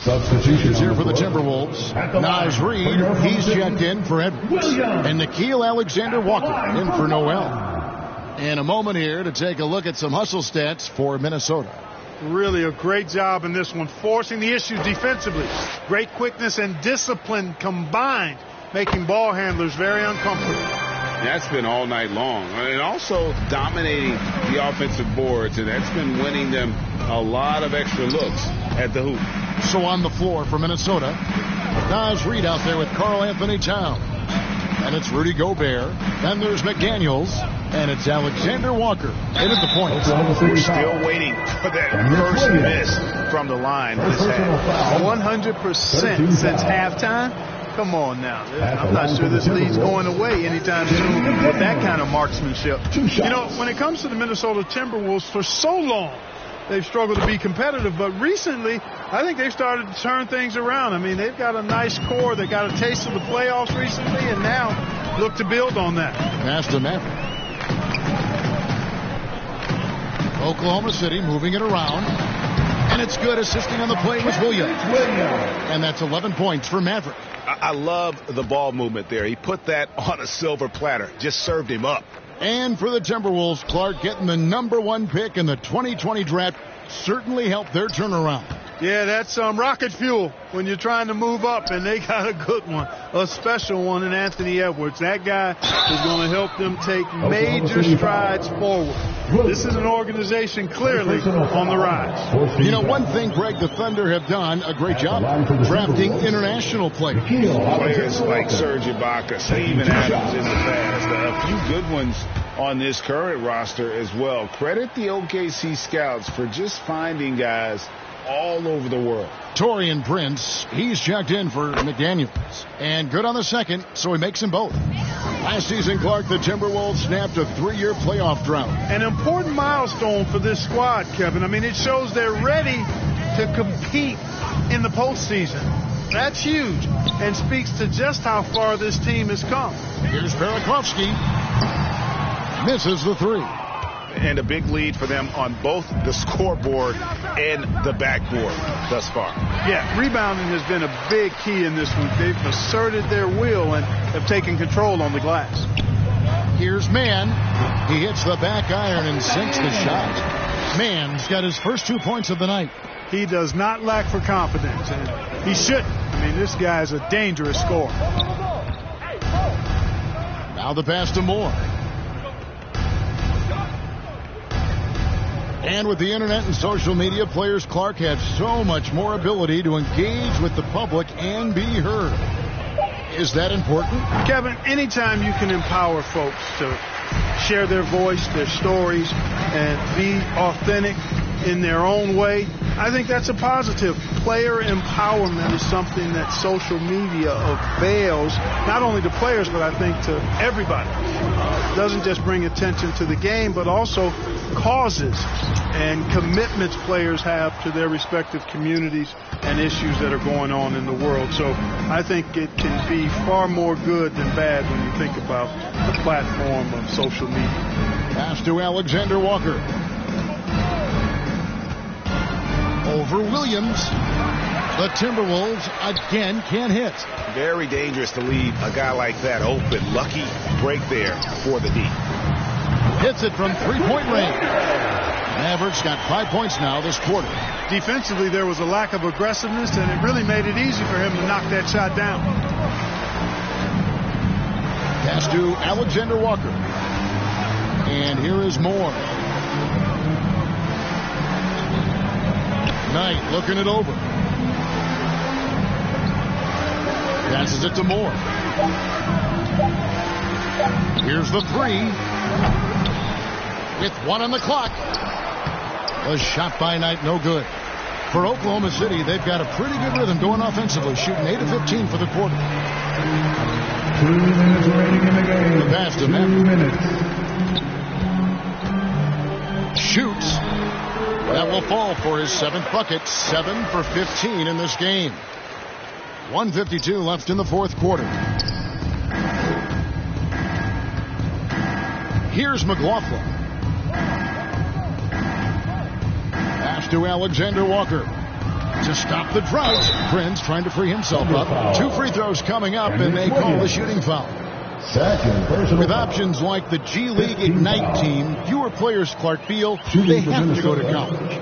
substitutions here for the Timberwolves. Naz Reid, he's checked in for Edwards. And Nickeil Alexander-Walker in for Noel. And a moment here to take a look at some hustle stats for Minnesota. Really a great job in this one, forcing the issue defensively. Great quickness and discipline combined, making ball handlers very uncomfortable. That's been all night long. And also dominating the offensive boards, and that's been winning them a lot of extra looks at the hoop. So on the floor for Minnesota, Naz Reid out there with Karl Anthony Towns. And it's Rudy Gobert. Then there's McDaniels. And it's Alexander Walker in at the point. We're still waiting for that first miss from the line this half. 100% since halftime. Come on now. I'm not sure this lead's going away anytime soon with that kind of marksmanship. You know, when it comes to the Minnesota Timberwolves, for so long, they've struggled to be competitive, but recently, I think they've started to turn things around. I mean, they've got a nice core. They got a taste of the playoffs recently, and now look to build on that. Pass to Maverick. Oklahoma City moving it around. And it's good. Assisting on the play was Williams. And that's 11 points for Maverick. I love the ball movement there. He put that on a silver platter. Just served him up. And for the Timberwolves, Clark getting the #1 pick in the 2020 draft certainly helped their turnaround. Yeah, that's rocket fuel when you're trying to move up, and they got a good one, a special one in Anthony Edwards. That guy is going to help them take major strides forward. This is an organization clearly on the rise. You know, one thing, Greg, the Thunder have done a great job drafting international players. Players like Serge Ibaka, Steven Adams in the past, a few good ones on this current roster as well. Credit the OKC scouts for just finding guys all over the world. Taurean Prince, he's checked in for McDaniels. And good on the second, so he makes them both. Last season, Clark, the Timberwolves snapped a 3-year playoff drought. An important milestone for this squad, Kevin. I mean, it shows they're ready to compete in the postseason. That's huge and speaks to just how far this team has come. Here's Barakovsky. Misses the 3. And a big lead for them on both the scoreboard and the backboard thus far. Yeah, rebounding has been a big key in this one. They've asserted their will and have taken control on the glass. Here's Mann. He hits the back iron and sinks the shot. Mann's got his first 2 points of the night. He does not lack for confidence, and he shouldn't. I mean, this guy's a dangerous scorer. Now the pass to Moore. And with the internet and social media, players, Clark, have so much more ability to engage with the public and be heard. Is that important? Kevin, anytime you can empower folks to share their voice, their stories, and be authentic in their own way, I think that's a positive. Player empowerment is something that social media avails, not only to players, but I think to everybody. It doesn't just bring attention to the game, but also causes and commitments players have to their respective communities and issues that are going on in the world. So I think it can be far more good than bad when you think about the platform of social media. Pass to Alexander Walker. Over Williams. The Timberwolves again can't hit. Very dangerous to leave a guy like that open. Lucky break there for the D. Hits it from 3-point range. Mavericks got 5 points now this quarter. Defensively, there was a lack of aggressiveness, and it really made it easy for him to knock that shot down. Pass to Alexander Walker. And here is Moore. Knight looking it over. Passes it to Moore. Here's the 3. With 1 on the clock. A shot by Knight, no good. For Oklahoma City, they've got a pretty good rhythm going offensively, shooting 8 of 15 for the quarter. 2 minutes remaining in the game. The pass to 2 minutes. Shoots. That will fall for his 7th bucket. 7 for 15 in this game. 1:52 left in the fourth quarter. Here's McLaughlin. Pass to Alexander Walker. To stop the drought. Prince trying to free himself up. 2 free throws coming up, and they call the shooting foul. With options like the G League Ignite team, fewer players, Clark, feel they have to go to college.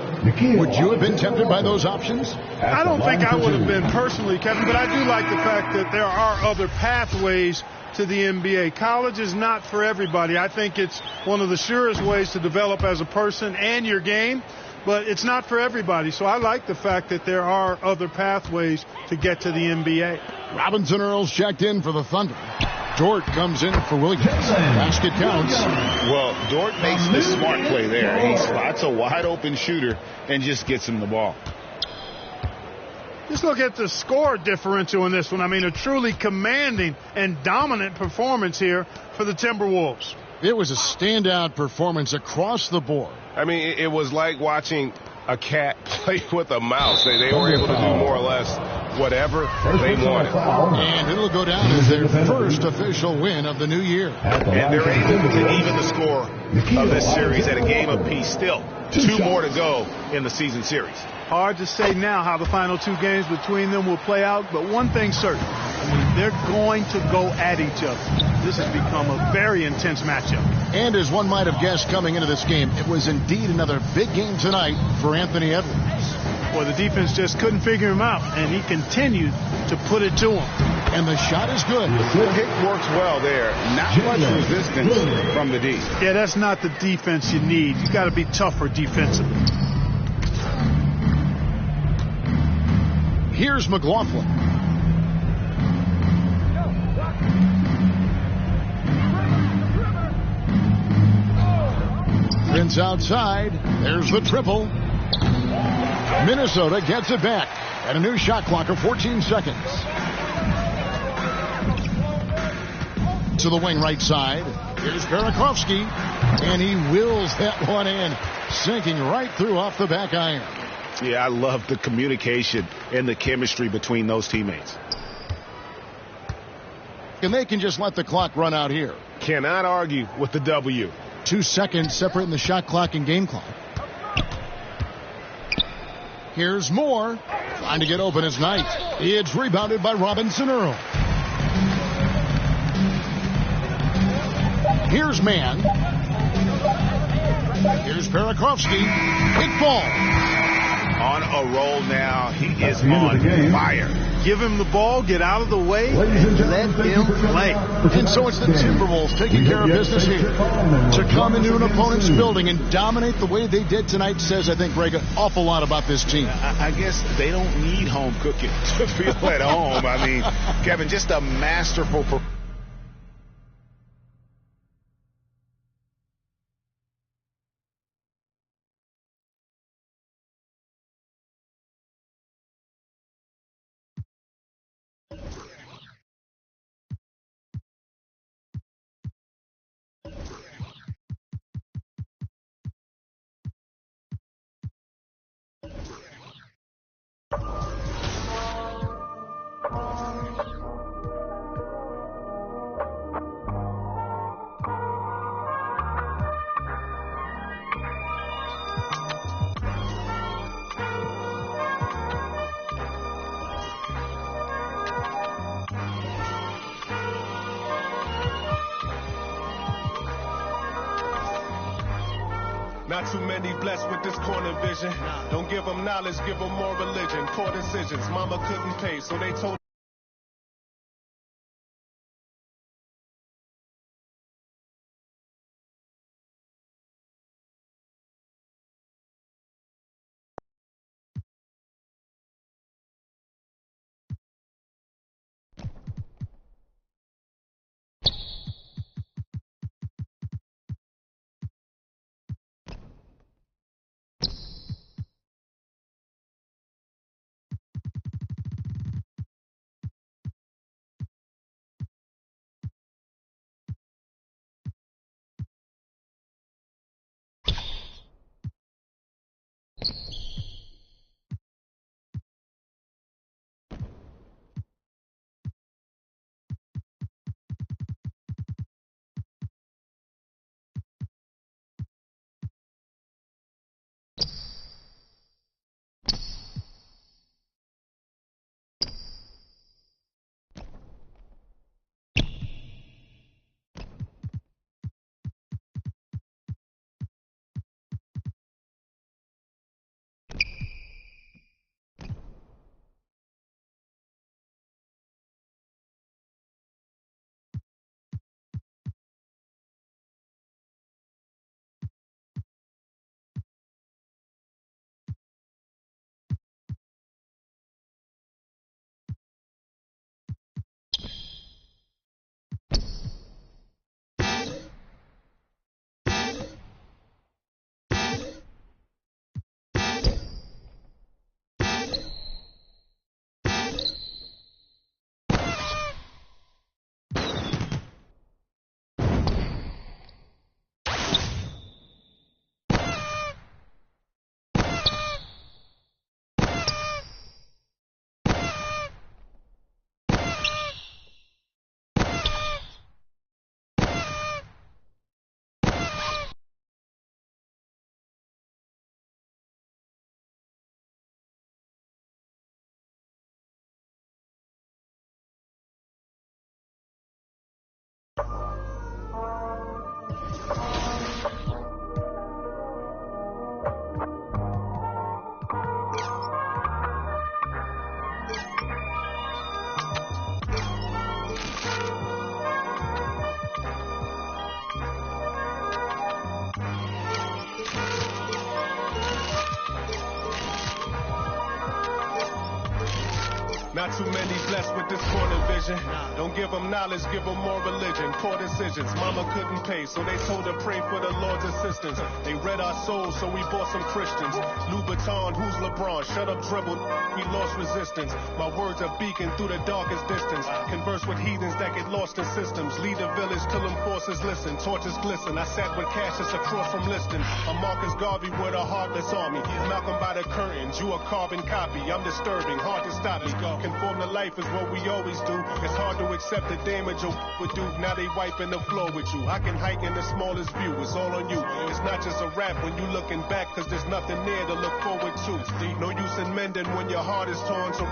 Would you have been tempted by those options? I don't think I would have been personally, Kevin, but I do like the fact that there are other pathways to the NBA. College is not for everybody. I think it's one of the surest ways to develop as a person and your game, but it's not for everybody. So I like the fact that there are other pathways to get to the NBA. Robinson Earls checked in for the Thunder. Dort comes in for Williams. Basket counts. Well, Dort makes the smart play there. He spots a wide open shooter and just gets him the ball. Just look at the score differential in this one. I mean, a truly commanding and dominant performance here for the Timberwolves. It was a standout performance across the board. I mean, it was like watching a cat play with a mouse. They were able to do more or less whatever they wanted. And it'll go down as their first official win of the new year. And they're able to even the score of this series at a game apiece. Still, 2 more to go in the season series. Hard to say now how the final 2 games between them will play out, but one thing's certain. They're going to go at each other. This has become a very intense matchup. And as one might have guessed coming into this game, it was indeed another big game tonight for Anthony Edwards. Well, the defense just couldn't figure him out, and he continued to put it to him. And the shot is good. The kick works well there. Not much resistance from the D. Yeah, that's not the defense you need. You got to be tougher defensively. Here's McLaughlin. Prince outside. There's the triple. Minnesota gets it back. And a new shot clock of 14 seconds. To the wing right side. Here's Burakovsky. And he wills that one in. Sinking right through off the back iron. Yeah, I love the communication and the chemistry between those teammates. And they can just let the clock run out here. Cannot argue with the W. 2 seconds separating the shot clock and game clock. Here's Moore. Trying to get open as Knight. It's rebounded by Robinson Earl. Here's Mann. Here's Burakovsky. It falls. On a roll now. He is on fire. Give him the ball, get out of the way, and let him play. And so it's the Timberwolves taking care of business here. To come into an opponent's building and dominate the way they did tonight says, I think, Greg, an awful lot about this team. I guess they don't need home cooking to feel at home. I mean, Kevin, just a masterful performance. Not too many blessed with this corner vision. Don't give them knowledge, give them more religion. Poor decisions, mama couldn't pay, so they told Not too many blessed with this corner vision. Don't give them knowledge, give them more religion. Poor decisions, mama couldn't pay, so they told her pray for the Lord's assistance. They read our souls, so we bought some Christians. Louboutin, who's LeBron? Shut up, dribble. We lost resistance. My words are beacon through the darkest distance. Converse with heathens that get lost in systems. Lead the village till them forces listen. Torches glisten. I sat with Cassius across from Liston. I'm Marcus Garvey with a heartless army. Malcolm by the curtains, you a carbon copy. I'm disturbing, hard to stop me. Conform to life is what we always do. It's hard to accept the damage a would do. Now they wiping the floor with you. I can hike in the smallest view. It's all on you. It's not just a rap when you looking back, cause there's nothing there to look forward to. No use in mending when your heart is torn. So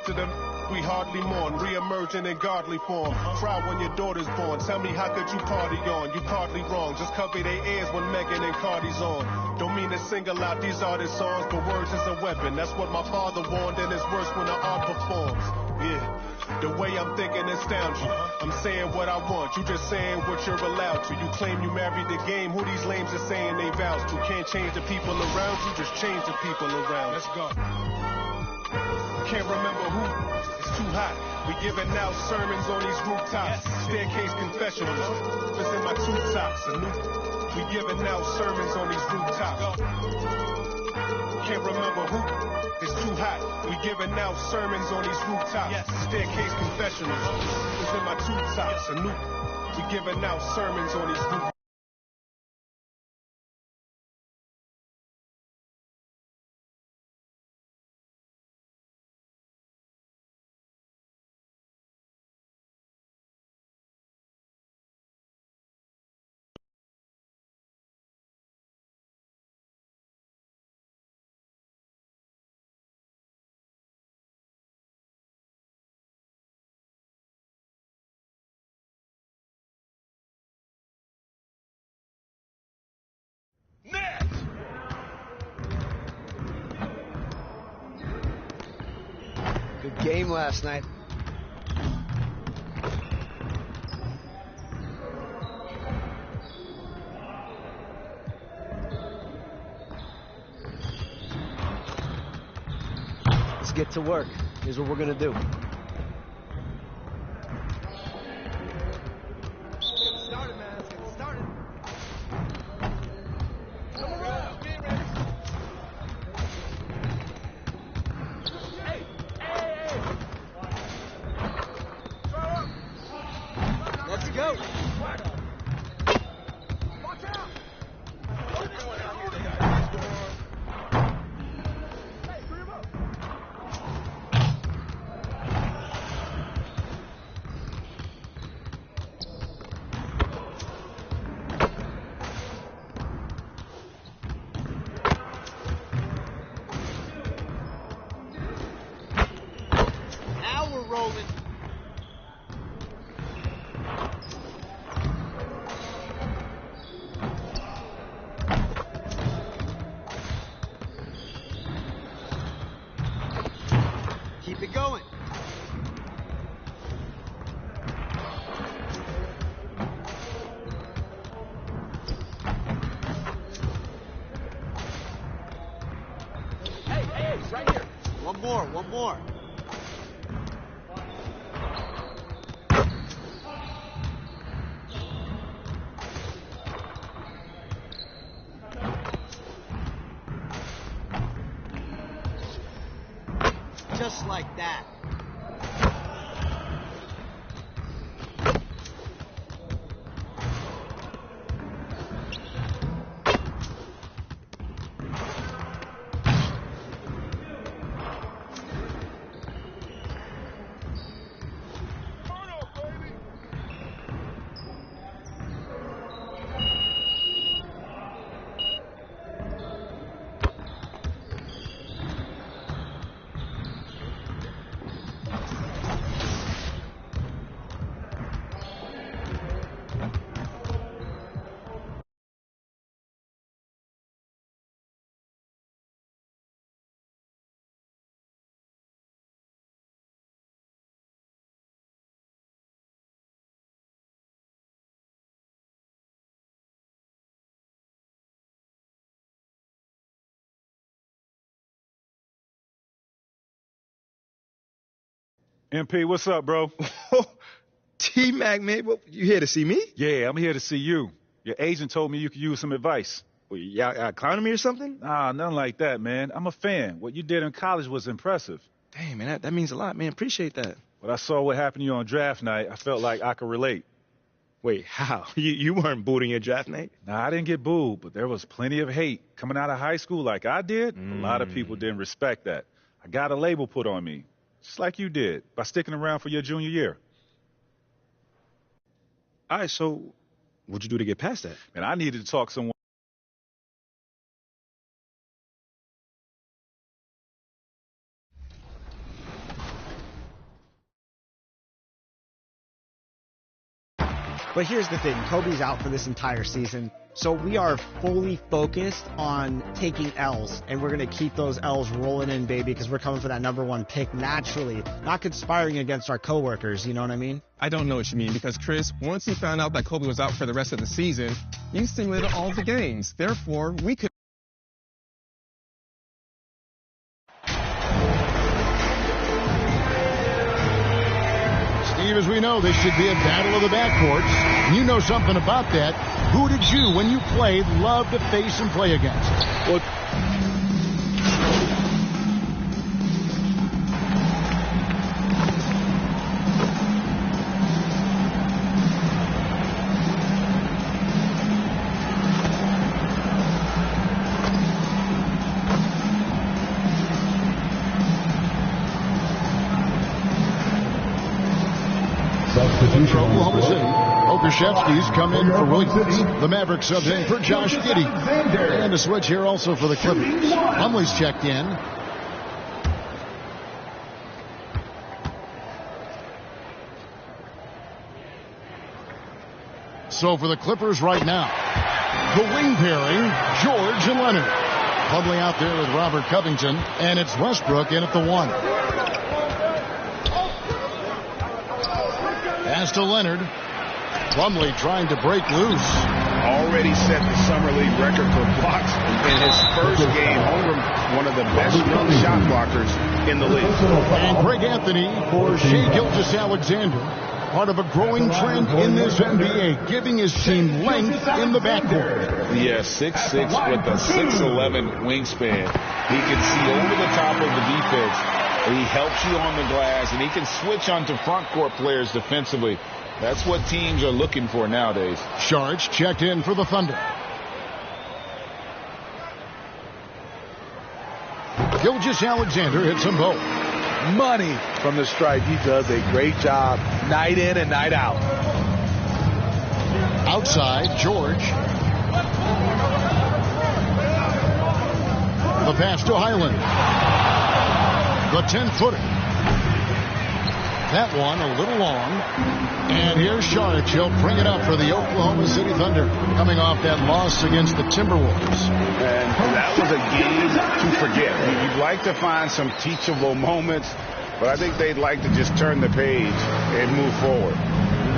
to them we hardly mourn, re-emerging in godly form. Cry when your daughter's born. Tell me how could you party on? You partly wrong. Just cover their ears when Megan and Cardi's on. Don't mean to single out these artist songs, but words is a weapon. That's what my father warned, and it's worse when the art performs. Yeah, the way I'm thinking astounds you. I'm saying what I want, you just saying what you're allowed to. You claim you married the game, who these lames are saying they vows to. Can't change the people around you, just change the people around. Let's go. Can't remember who, it's too hot. We giving out sermons on these rooftops. Staircase confessionals, it's in my two tops. We giving out sermons on these rooftops. Can't remember who, it's too hot. We giving out sermons on these rooftops. Staircase confessionals, it's in my two tops. We giving out sermons on these rooftops. Good game last night. Let's get to work. Here's what we're gonna do. Let's go. Now we're rolling. Keep it going. Hey, right here. One more. Just like that. MP, what's up, bro? T-Mac, man, you here to see me? Yeah, I'm here to see you. Your agent told me you could use some advice. Y'all clowning me or something? Nah, nothing like that, man. I'm a fan. What you did in college was impressive. Dang, man, that means a lot, man. Appreciate that. When I saw what happened to you on draft night, I felt like I could relate. Wait, how? You weren't booed in your draft night? Nah, I didn't get booed, but there was plenty of hate. Coming out of high school like I did, a lot of people didn't respect that. I got a label put on me, just like you did, by sticking around for your junior year. All right, so what'd you do to get past that? Man, I needed to talk to someone. But here's the thing, Kobe's out for this entire season, so we are fully focused on taking L's, and we're going to keep those L's rolling in, baby, because we're coming for that #1 pick naturally, not conspiring against our coworkers, you know what I mean? I don't know what you mean, because Chris, once you found out that Kobe was out for the rest of the season, you simulated all the games. Therefore, we could... Steve, as we know, this should be a battle of the backcourts. You know something about that. Who did you, when you played, love to face and play against? Well, For Oklahoma City, Okreshevsky's come in for Williams. The Mavericks subbed in for Josh Giddey. And a switch here also for the Clippers. Plumlee's checked in. So for the Clippers right now, the wing pairing, George and Leonard. Plumlee out there with Robert Covington, and it's Westbrook in at the 1. Pass to Leonard. Plumlee trying to break loose. Already set the summer league record for blocks in his first game. Holmgren, one of the best young shot blockers in the league. And Greg Anthony for Shai Gilgeous-Alexander. Part of a growing trend in this NBA, giving his team length in the backcourt. Yeah, 6'6" with a 6'11" wingspan. He can see over the top of the defense. He helps you on the glass, and he can switch onto front court players defensively. That's what teams are looking for nowadays. Sharge checked in for the Thunder. Gilgeous-Alexander hits them both. Money from the stripe. He does a great job night in and night out. Outside, George. The pass to Highland. The 10-footer. That one a little long. And here's Sharge. He'll bring it up for the Oklahoma City Thunder, coming off that loss against the Timberwolves. And that was a game to forget. You'd like to find some teachable moments, but I think they'd like to just turn the page and move forward.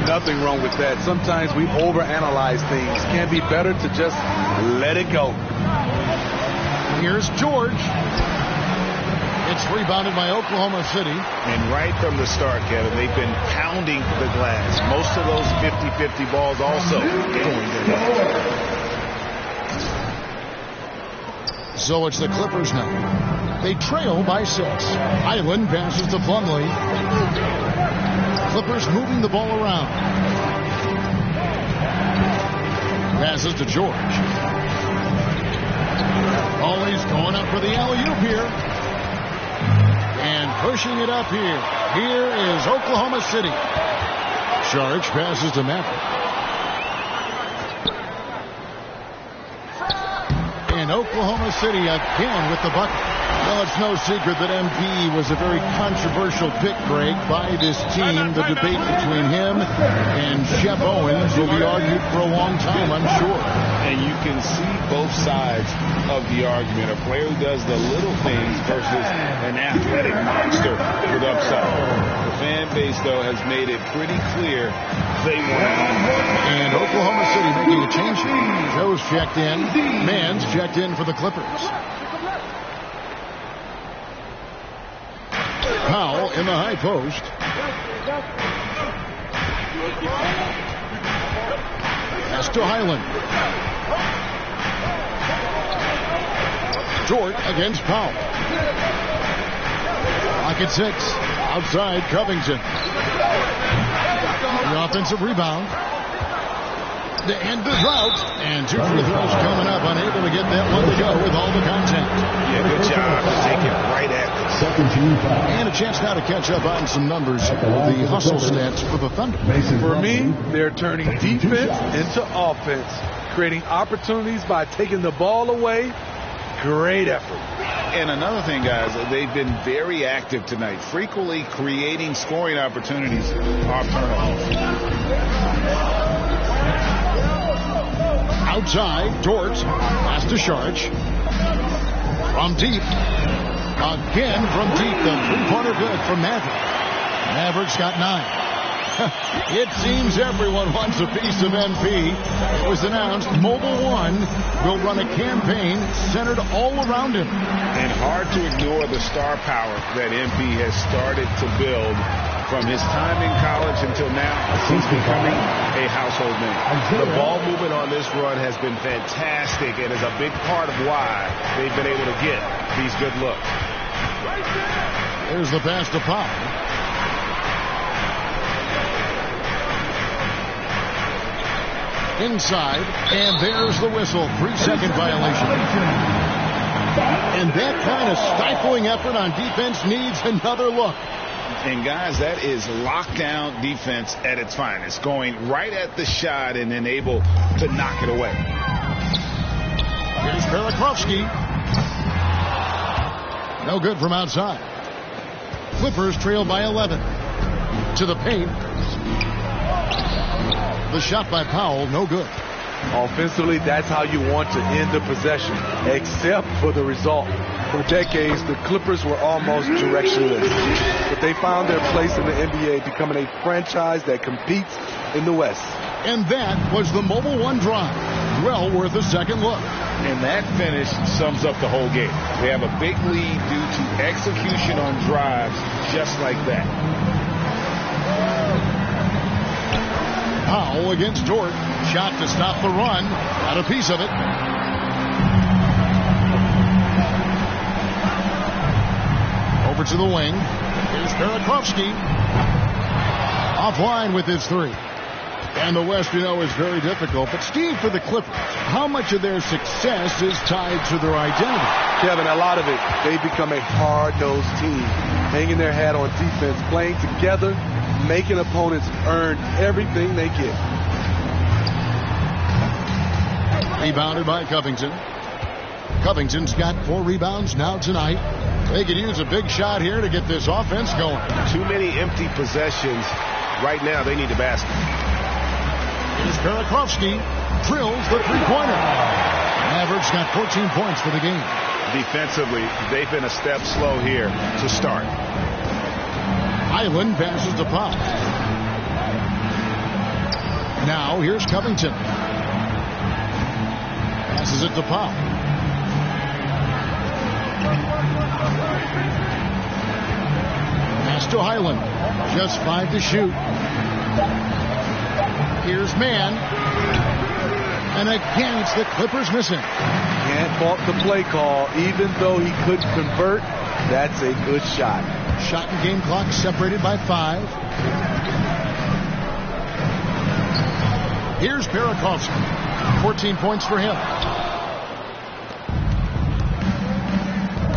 Nothing wrong with that. Sometimes we overanalyze things. Can be better to just let it go. Here's George. It's rebounded by Oklahoma City. And right from the start, Kevin, they've been pounding the glass. Most of those 50-50 balls also going their way. So it's the Clippers now. They trail by 6. Highland passes to Plumlee. Clippers moving the ball around. Passes to George. Always going up for the alley-oop here. And pushing it up here. Here is Oklahoma City. Sharge passes to Maverick. And Oklahoma City again with the bucket. Well, it's no secret that MP was a very controversial pick, Greg, by this team. The debate between him and Shep Owens will be argued for a long time, I'm sure. And you can see both sides of the argument. A player who does the little things versus an athletic monster with upside. The fan base, though, has made it pretty clear they want it. And Oklahoma City making a change here. Joe's checked in. Mann's checked in for the Clippers. Powell in the high post. Pass to Highland. Dort against Powell. Lock at 6. Outside Covington. The offensive rebound. To end the drought. And 2 free throws coming up. Unable to get that one to go with all the contact. Yeah, good job to take it right at them. And a chance now to catch up on some numbers of the hustle stats for the Thunder. For me, they're turning defense into offense, creating opportunities by taking the ball away. Great effort. And another thing, guys, they've been very active tonight, frequently creating scoring opportunities off turnovers. Outside, Dort. Pass to Sharge. From deep. Again from deep. The three-pointer good from Maverick. Maverick's got 9. It seems everyone wants a piece of MP. It was announced Mobile One will run a campaign centered all around him. And hard to ignore the star power that MP has started to build from his time in college until now. He's becoming a household name. The ball movement on this run has been fantastic and is a big part of why they've been able to get these good looks. There's the pass to Powell. Inside, and there's the whistle. 3-second violation. And that kind of stifling effort on defense needs another look. And guys, that is lockdown defense at its finest, going right at the shot and then able to knock it away. Here's Barakovsky. No good from outside. Clippers trail by 11. To the paint. The shot by Powell, no good. Offensively, that's how you want to end the possession, except for the result. For decades, the Clippers were almost directionless, but they found their place in the NBA, becoming a franchise that competes in the West. And that was the Mobile One drive. Well worth a second look. And that finish sums up the whole game. They have a big lead due to execution on drives just like that. Powell against Dort. Shot to stop the run. Got a piece of it. Over to the wing. Here's Barakovsky. Offline with his 3. And the West, you know, is very difficult. But, Steve, for the Clippers, how much of their success is tied to their identity? Kevin, a lot of it. They become a hard-nosed team, hanging their hat on defense, playing together, making opponents earn everything they get. Rebounded by Covington. Covington's got 4 rebounds now tonight. They could use a big shot here to get this offense going. Too many empty possessions. Right now, they need a basket. Here's Barakovsky. Drills the three-pointer. Mavericks got 14 points for the game. Defensively, they've been a step slow here to start. Highland passes to Powell. Now here's Covington. Passes it to Powell. Pass to Highland. Just 5 to shoot. Here's Mann. And again, it's the Clippers missing. Can't fault the play call. Even though he couldn't convert, that's a good shot. Shot and game clock separated by 5. Here's Barakovsky. 14 points for him.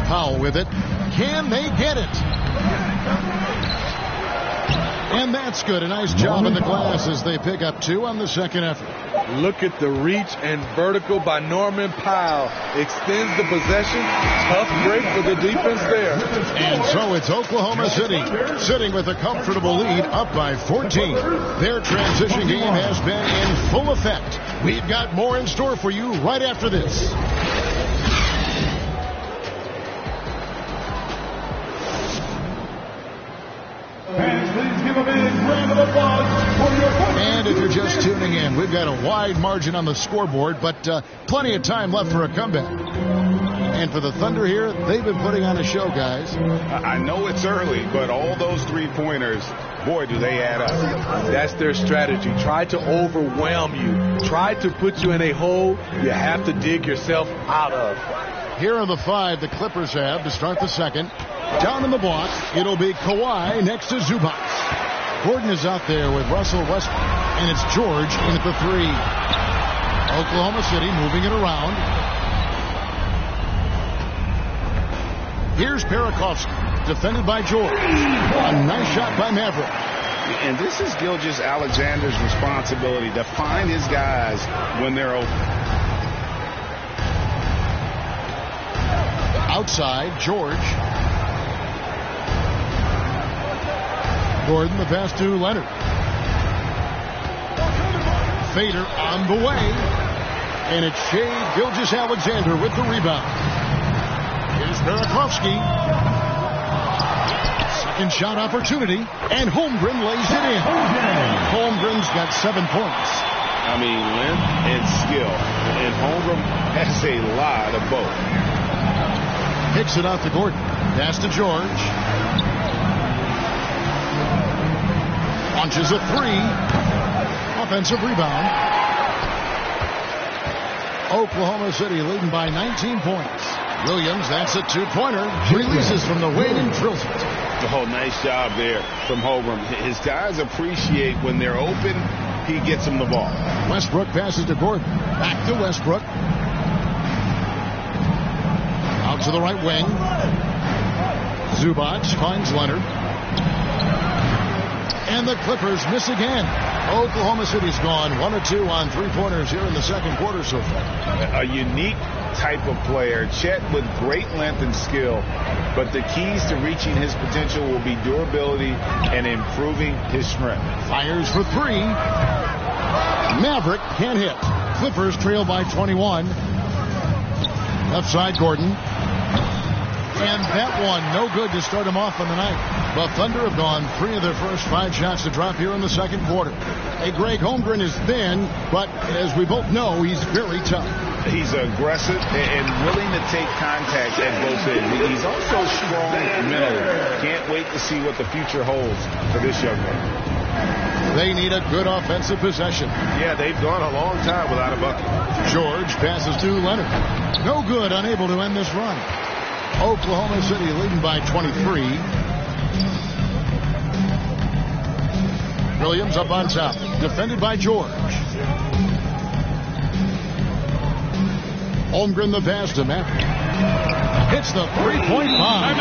Powell with it. Can they get it? And that's good. A nice job in the glass as they pick up 2 on the second effort. Look at the reach and vertical by Norman Powell. Extends the possession. Tough break for the defense there. And so it's Oklahoma City sitting with a comfortable lead up by 14. Their transition game has been in full effect. We've got more in store for you right after this. And if you're just tuning in, we've got a wide margin on the scoreboard, but plenty of time left for a comeback. And for the Thunder here, they've been putting on a show, guys. I know it's early, but all those three-pointers, boy, do they add up. That's their strategy. Try to overwhelm you. Try to put you in a hole you have to dig yourself out of. Here are the 5 the Clippers have to start the second. Down in the block, it'll be Kawhi next to Zubac. Gordon is out there with Russell Westbrook, and it's George in at the 3. Oklahoma City moving it around. Here's Parakovsky, defended by George. A nice shot by Maverick. And this is Gilgeous-Alexander's responsibility to find his guys when they're open. Outside, George. Gordon, the pass to Leonard. Fader on the way. And it's Shea Gilgeous-Alexander with the rebound. Here's Parakovsky. Second shot opportunity. And Holmgren lays it in. Holmgren's got 7 points. I mean, length and skill. And Holmgren has a lot of both. Kicks it out to Gordon. Pass to George. Launches a 3. Offensive rebound. Oklahoma City leading by 19 points. Williams, that's a 2-pointer. Releases from the wing and drills it. Oh, nice job there from Holmgren. His guys appreciate when they're open, he gets them the ball. Westbrook passes to Gordon. Back to Westbrook. Out to the right wing. Zubac finds Leonard. And the Clippers miss again. Oklahoma City's gone 1 of 2 on 3-pointers here in the second quarter so far. A unique type of player. Chet with great length and skill. But the keys to reaching his potential will be durability and improving his strength. Fires for 3. Maverick can't hit. Clippers trail by 21. Left side, Gordon. And that one, no good to start him off on the night. The Thunder have gone 3 of their first 5 shots to drop here in the second quarter. Hey, Greg, Holmgren is thin, but as we both know, he's very tough. He's aggressive and willing to take contact at both ends. He's also strong mentally. Can't wait to see what the future holds for this young man. They need a good offensive possession. Yeah, they've gone a long time without a bucket. George passes to Leonard. No good, unable to end this run. Oklahoma City leading by 23. Williams up on top. Defended by George. Holmgren the pass to Maverick. Hits the 3-point bomb.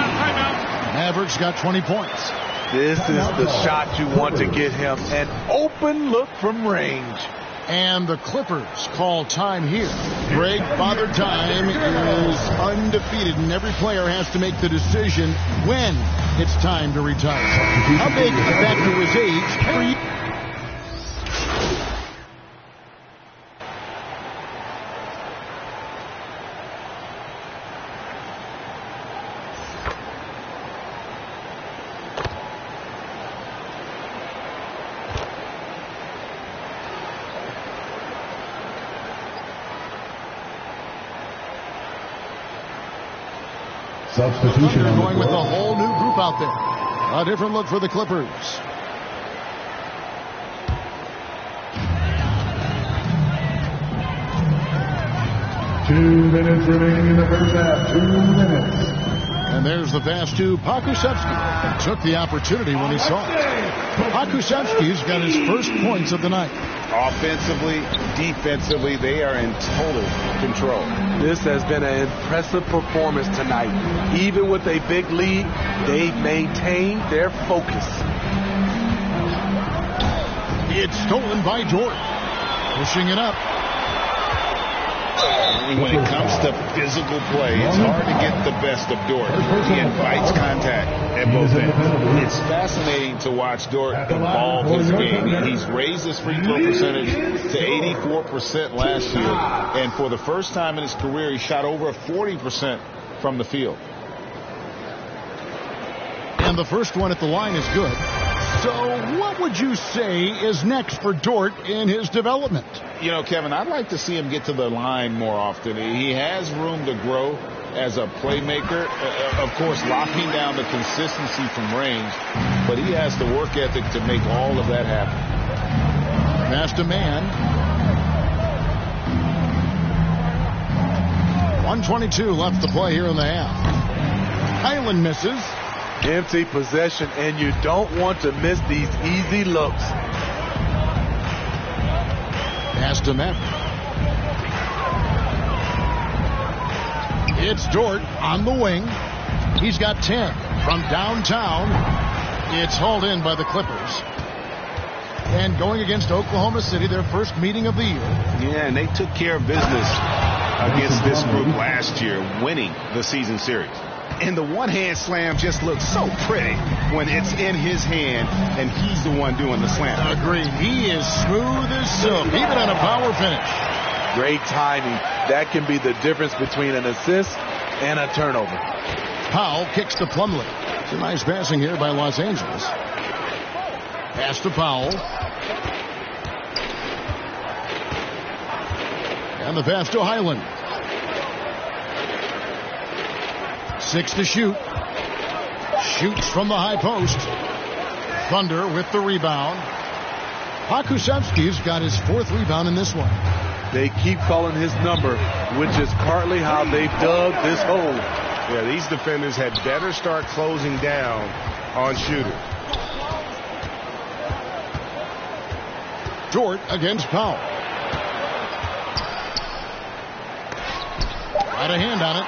Maverick's got 20 points. This is the shot you want to get him. An open look from range. And the Clippers call time here. Greg, Father Time is undefeated, and every player has to make the decision when it's time to retire. How big a factor was age for you? Substitution Thunder going with a whole new group out there. A different look for the Clippers. Two minutes remaining in the first half. 2 minutes. And there's the pass to Pakusevsky. Took the opportunity when he saw it. Pakusevsky's got his first points of the night. Offensively, defensively, they are in total control. This has been an impressive performance tonight. Even with a big lead, they've maintained their focus. It's stolen by Dort. Pushing it up. When it comes to physical play, it's hard to get the best of Dort. He invites contact at both ends. It's fascinating to watch Dort evolve his game. He's raised his free throw percentage to 84% last year, and for the first time in his career, he shot over 40% from the field. And the first one at the line is good. So what would you say is next for Dort in his development? You know, Kevin, I'd like to see him get to the line more often. He has room to grow, as a playmaker. Of course, locking down the consistency from range, but he has the work ethic to make all of that happen. Pass to man. 1:22 left to play here in the half. Highland misses. Empty possession, and you don't want to miss these easy looks. Pass to Maverick. It's Dort on the wing. He's got 10 from downtown. It's hauled in by the Clippers. And going against Oklahoma City, their first meeting of the year. Yeah, and they took care of business against this group last year, winning the season series. And the one-hand slam just looks so pretty when it's in his hand and he's the one doing the slam. Agreed. He is smooth as silk, even on a power finish. Great timing. That can be the difference between an assist and a turnover. Powell kicks to Plumlee. It's a nice passing here by Los Angeles. Pass to Powell. And the pass to Highland. 6 to shoot. Shoots from the high post. Thunder with the rebound. Pakusevski's got his 4th rebound in this one. They keep calling his number, which is partly how they've dug this hole. Yeah, these defenders had better start closing down on shooters. Dort against Powell. Got a hand on it.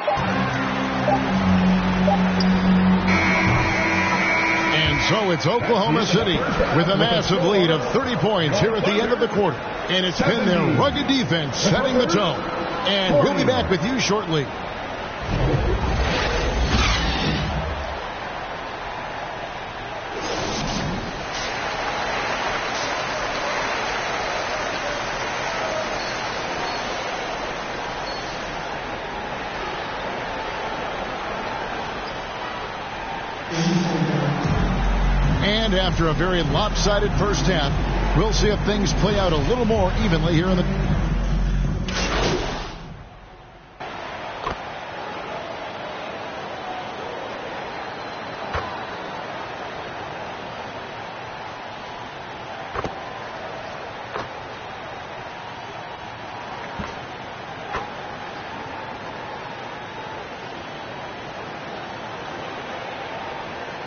And so it's Oklahoma City with a massive lead of 30 points here at the end of the quarter. And it's been their rugged defense setting the tone. And we'll be back with you shortly. And after a very lopsided first half, we'll see if things play out a little more evenly here in the...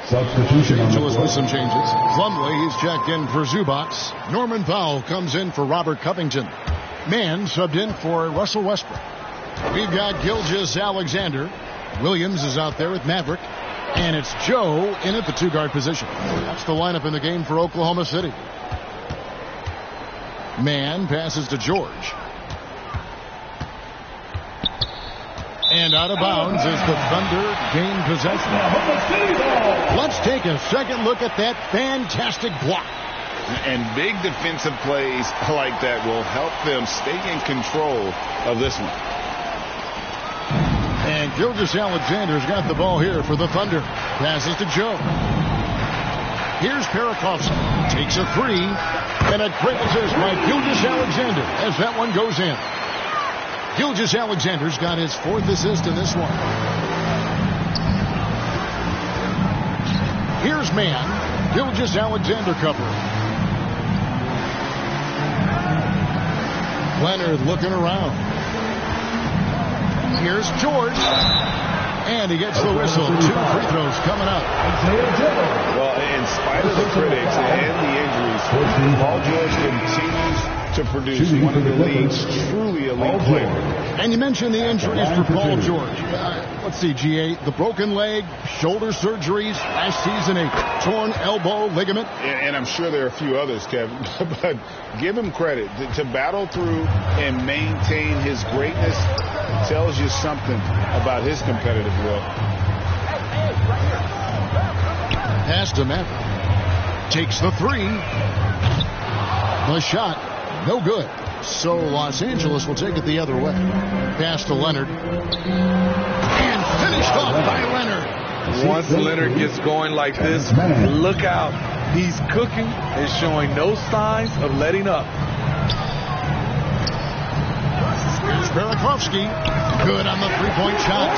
Substitution on the Angeles with some changes. Plumlee, he's checked in for Zubats. Norman Powell comes in for Robert Covington. Mann subbed in for Russell Westbrook. We've got Gilgeous-Alexander. Williams is out there with Maverick. And it's Joe in at the 2-guard position. That's the lineup in the game for Oklahoma City. Mann passes to George. And out of bounds as the Thunder gain possession. Let's take a second look at that fantastic block. And big defensive plays like that will help them stay in control of this one. And Gilgeous-Alexander's got the ball here for the Thunder. Passes to Joe. Here's Parakovsky. Takes a 3. And a great assist by Gilgeous-Alexander as that one goes in. Gilgeous-Alexander's got his 4th assist in this one. Here's Mann. Gilgeous-Alexander covering. Leonard looking around. Here's George. And he gets the whistle. 2 free throws coming up. Well, in spite of the critics and the injuries, Paul George continues to produce one of the league's truly elite players. And you mentioned the injuries for Paul George. Let's see, GA, the broken leg, shoulder surgeries, last season a torn elbow ligament. And I'm sure there are a few others, Kevin, but give him credit. To battle through and maintain his greatness tells you something about his competitive will. Pass to Maverick. Takes the 3. The shot. No good. So Los Angeles will take it the other way. Pass to Leonard. And finished off by Leonard. Once Leonard gets going like this, look out. He's cooking and showing no signs of letting up. Here's Burakovsky, good on the three-point shot.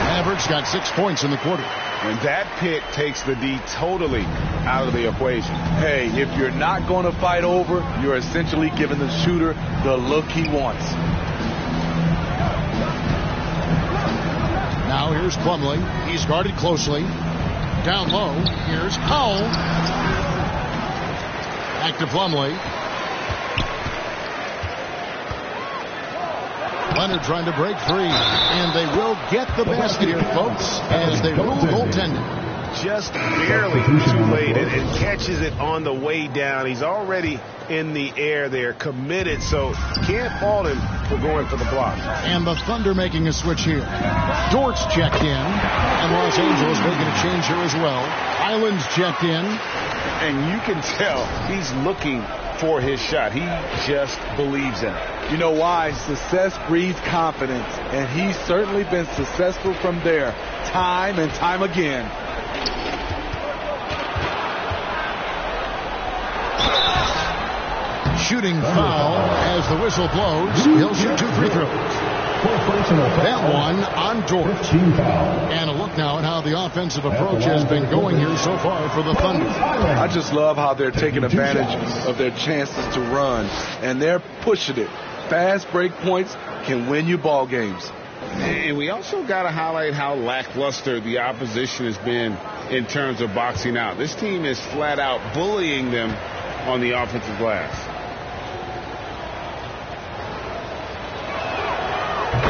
Mavericks got 6 points in the quarter. And that pick takes the D totally out of the equation. Hey, if you're not going to fight over, you're essentially giving the shooter the look he wants. Now here's Plumlee. He's guarded closely. Down low, here's Powell. Back to Plumlee. Leonard trying to break free. And they will get the basket here, folks, as they rule goaltending. Just barely too late and catches it on the way down. He's already in the air there, committed, so can't fault him for going for the block. And the Thunder making a switch here. Dort's checked in, and Los Angeles making a change here as well. Island's checked in. And you can tell he's looking for his shot. He just believes in it. You know why? Success breeds confidence, and he's certainly been successful from there, time and time again. Shooting foul as the whistle blows. He'll shoot 2 free throws. That one on Dort. And a look now at how the offensive approach has been going here so far for the Thunder. I just love how they're taking advantage of their chances to run, and they're pushing it. Fast break points can win you ball games. And we also got to highlight how lackluster the opposition has been in terms of boxing out. This team is flat out bullying them on the offensive glass.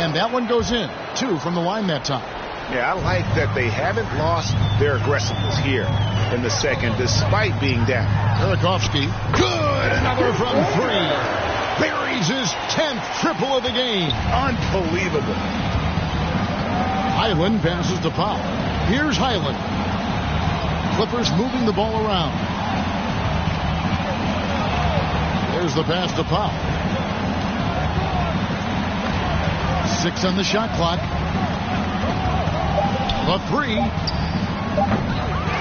And that one goes in. 2 from the line that time. Yeah, I like that they haven't lost their aggressiveness here in the second, despite being down. Burakovsky, good, another from 3. Buries his 10th triple of the game. Unbelievable. Highland passes to Powell. Here's Highland. Clippers moving the ball around. There's the pass to Powell. 6 on the shot clock. The 3.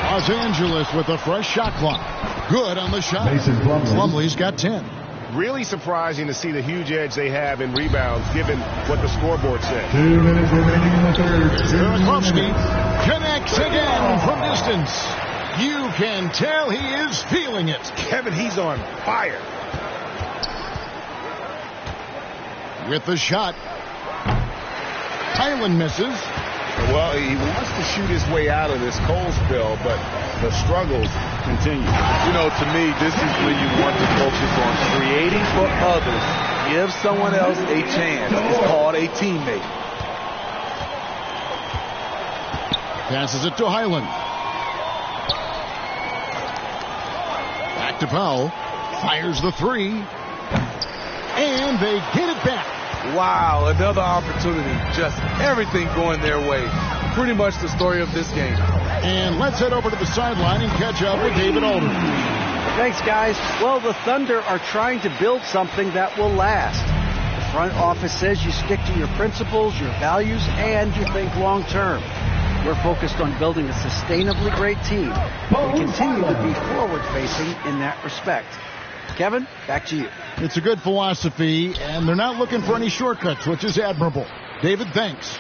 Los Angeles with a fresh shot clock. Good on the shot. Plumlee's got 10. Really surprising to see the huge edge they have in rebounds, given what the scoreboard said. 2 minutes remaining in the third. Burakovsky connects again from distance. You can tell he is feeling it. Kevin, he's on fire. With the shot. Highland misses. Well, he wants to shoot his way out of this cold spell, but the struggles continue. You know, to me, this is where you want to focus on creating for others. Give someone else a chance. It's called a teammate. Passes it to Highland. Back to Powell. Fires the 3. And they get it back. Wow, another opportunity. Just everything going their way. Pretty much the story of this game. And let's head over to the sideline and catch up with David Aldridge. Thanks, guys. Well, the Thunder are trying to build something that will last. The front office says you stick to your principles, your values, and you think long term. We're focused on building a sustainably great team. We continue to be forward-facing in that respect. Kevin, back to you. It's a good philosophy, and they're not looking for any shortcuts, which is admirable. David, thanks.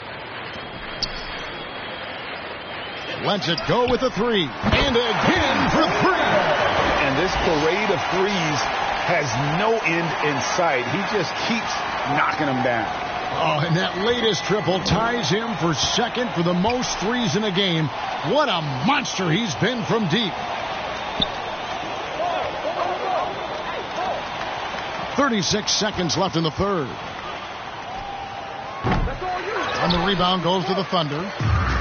Lets it go with a 3. And again for 3. And this parade of threes has no end in sight. He just keeps knocking them down. Oh, and that latest triple ties him for second for the most threes in a game. What a monster he's been from deep. 36 seconds left in the third. And the rebound goes to the Thunder.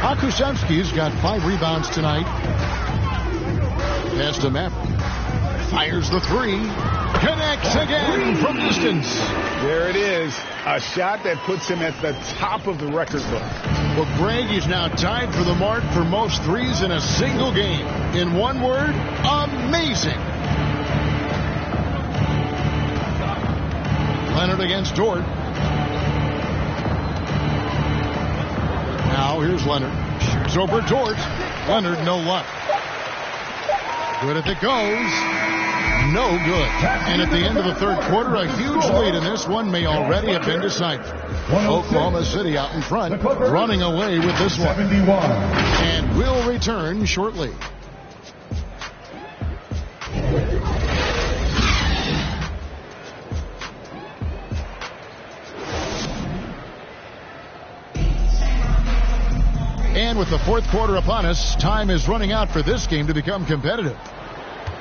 Akusevsky's got 5 rebounds tonight. Pass to Maverick. Fires the 3. Connects again from distance. There it is. A shot that puts him at the top of the record book. Well, Greg is now tied for the mark for most threes in a single game. In one word, amazing. Leonard against Dort. Now here's Leonard. Shoots over Dort. Leonard, no luck. Good if it goes. no good. And at the end of the third quarter, a huge lead in this one may already have been decided. Oklahoma City out in front, running away with this one. And will return shortly. And with the fourth quarter upon us, time is running out for this game to become competitive.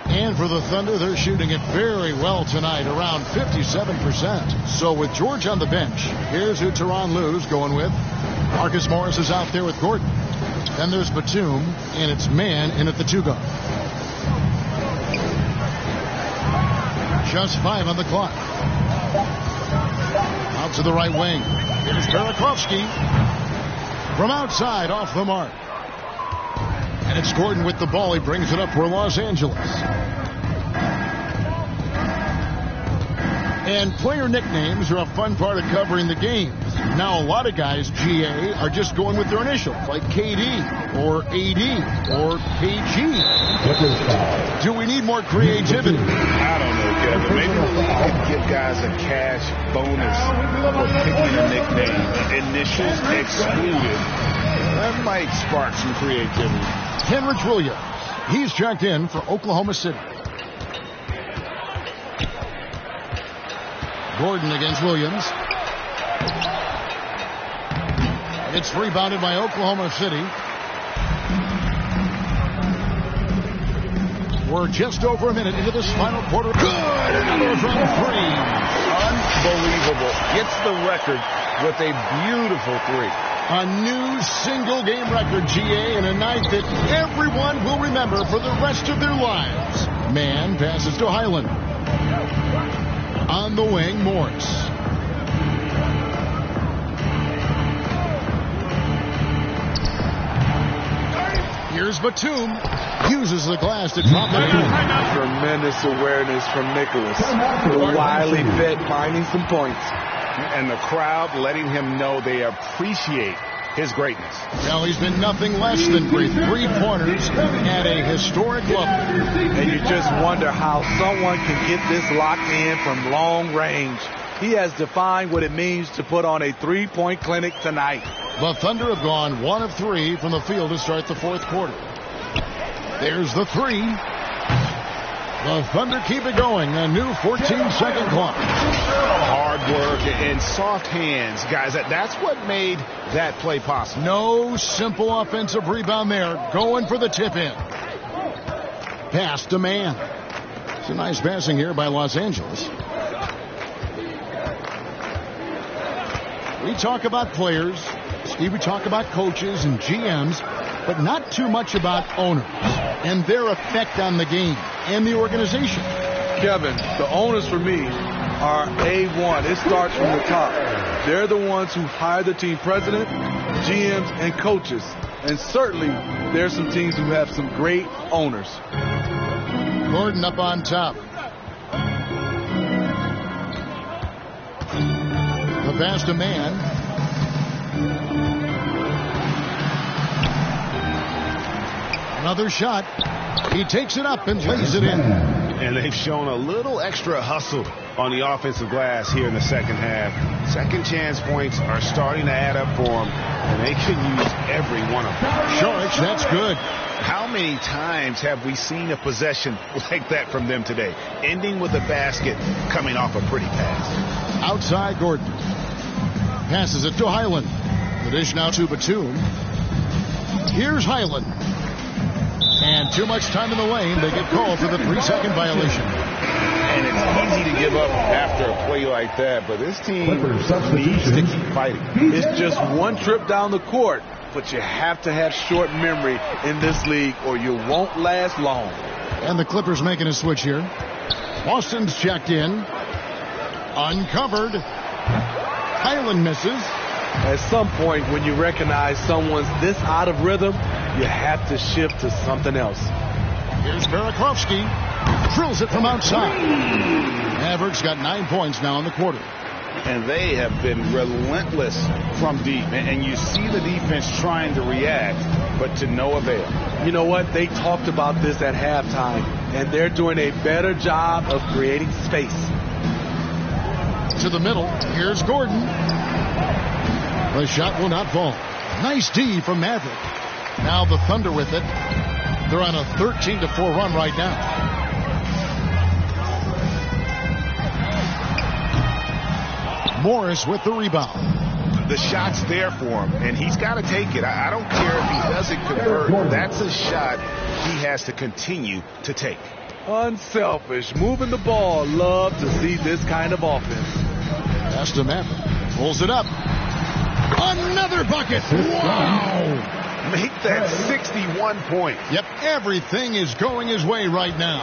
And for the Thunder, they're shooting it very well tonight, around 57%. So with George on the bench, here's who Tyronn Lue's going with. Marcus Morris is out there with Gordon. Then there's Batum, and it's man in at the 2 guard. Just 5 on the clock. Out to the right wing. Here's Burakovsky. From outside, off the mark. And it's Gordon with the ball. He brings it up for Los Angeles. And player nicknames are a fun part of covering the games. Now, a lot of guys, GA, are just going with their initials, like KD or AD or KG. Do we need more creativity? I don't know, Kevin. Maybe the league could give guys a cash bonus for picking a nickname. Initials excluded. That might spark some creativity. Kenrich Williams. He's checked in for Oklahoma City. Gordon against Williams. It's rebounded by Oklahoma City. We're just over a minute into this final quarter. Good! Another from 3. Unbelievable. Gets the record with a beautiful 3. A new single-game record, GA, in a night that everyone will remember for the rest of their lives. Man passes to Highland. On the wing, Morris. Here's Batum. Uses the glass to drop it in. Tremendous awareness from Nicholas. The wily vet finding some points. And the crowd letting him know they appreciate his greatness. Well, he's been nothing less than great. 3 pointers at a historic level. And you just wonder how someone can get this locked in from long range. He has defined what it means to put on a 3-point clinic tonight. The Thunder have gone 1 of 3 from the field to start the fourth quarter. There's the 3. The Thunder keep it going. A new 14-second clock. Hard work and soft hands, guys. That's what made that play possible. No simple offensive rebound there. Going for the tip-in. Pass to man. It's a nice passing here by Los Angeles. We talk about players. Steve, we talk about coaches and GMs, but not too much about owners and their effect on the game and the organization. Kevin, the owners for me are A1. It starts from the top. They're the ones who hire the team president, GMs, and coaches. And certainly, there's some teams who have some great owners. Gordon up on top. The pass to man. Another shot. He takes it up and lays it in. And they've shown a little extra hustle on the offensive glass here in the second half. Second chance points are starting to add up for them, and they can use every one of them. Sharks, that's good. How many times have we seen a possession like that from them today? Ending with a basket, coming off a pretty pass. Outside Gordon. Passes it to Highland. The dish now to Batum. Here's Highland. And too much time in the lane. They get called for the 3-second violation. And it's easy to give up after a play like that, but this team needs to keep fighting. It's just one trip down the court, but you have to have short memory in this league or you won't last long. And the Clippers making a switch here. Boston's checked in. Uncovered. Highland misses. At some point, when you recognize someone's this out of rhythm, you have to shift to something else. Here's Burakovsky. Drills it from outside. Mavericks got 9 points now in the quarter. And they have been relentless from deep. And you see the defense trying to react, but to no avail. You know what? They talked about this at halftime. and they're doing a better job of creating space. To the middle. Here's Gordon. The shot will not fall. Nice D from Maverick. Now the Thunder with it. They're on a 13-4 run right now. Morris with the rebound. The shot's there for him, and he's got to take it. I don't care if he doesn't convert. That's a shot he has to continue to take. Unselfish, moving the ball. Love to see this kind of offense. Pass to Maverick. Pulls it up. Another bucket. Wow. Make that 61 points. Yep, everything is going his way right now.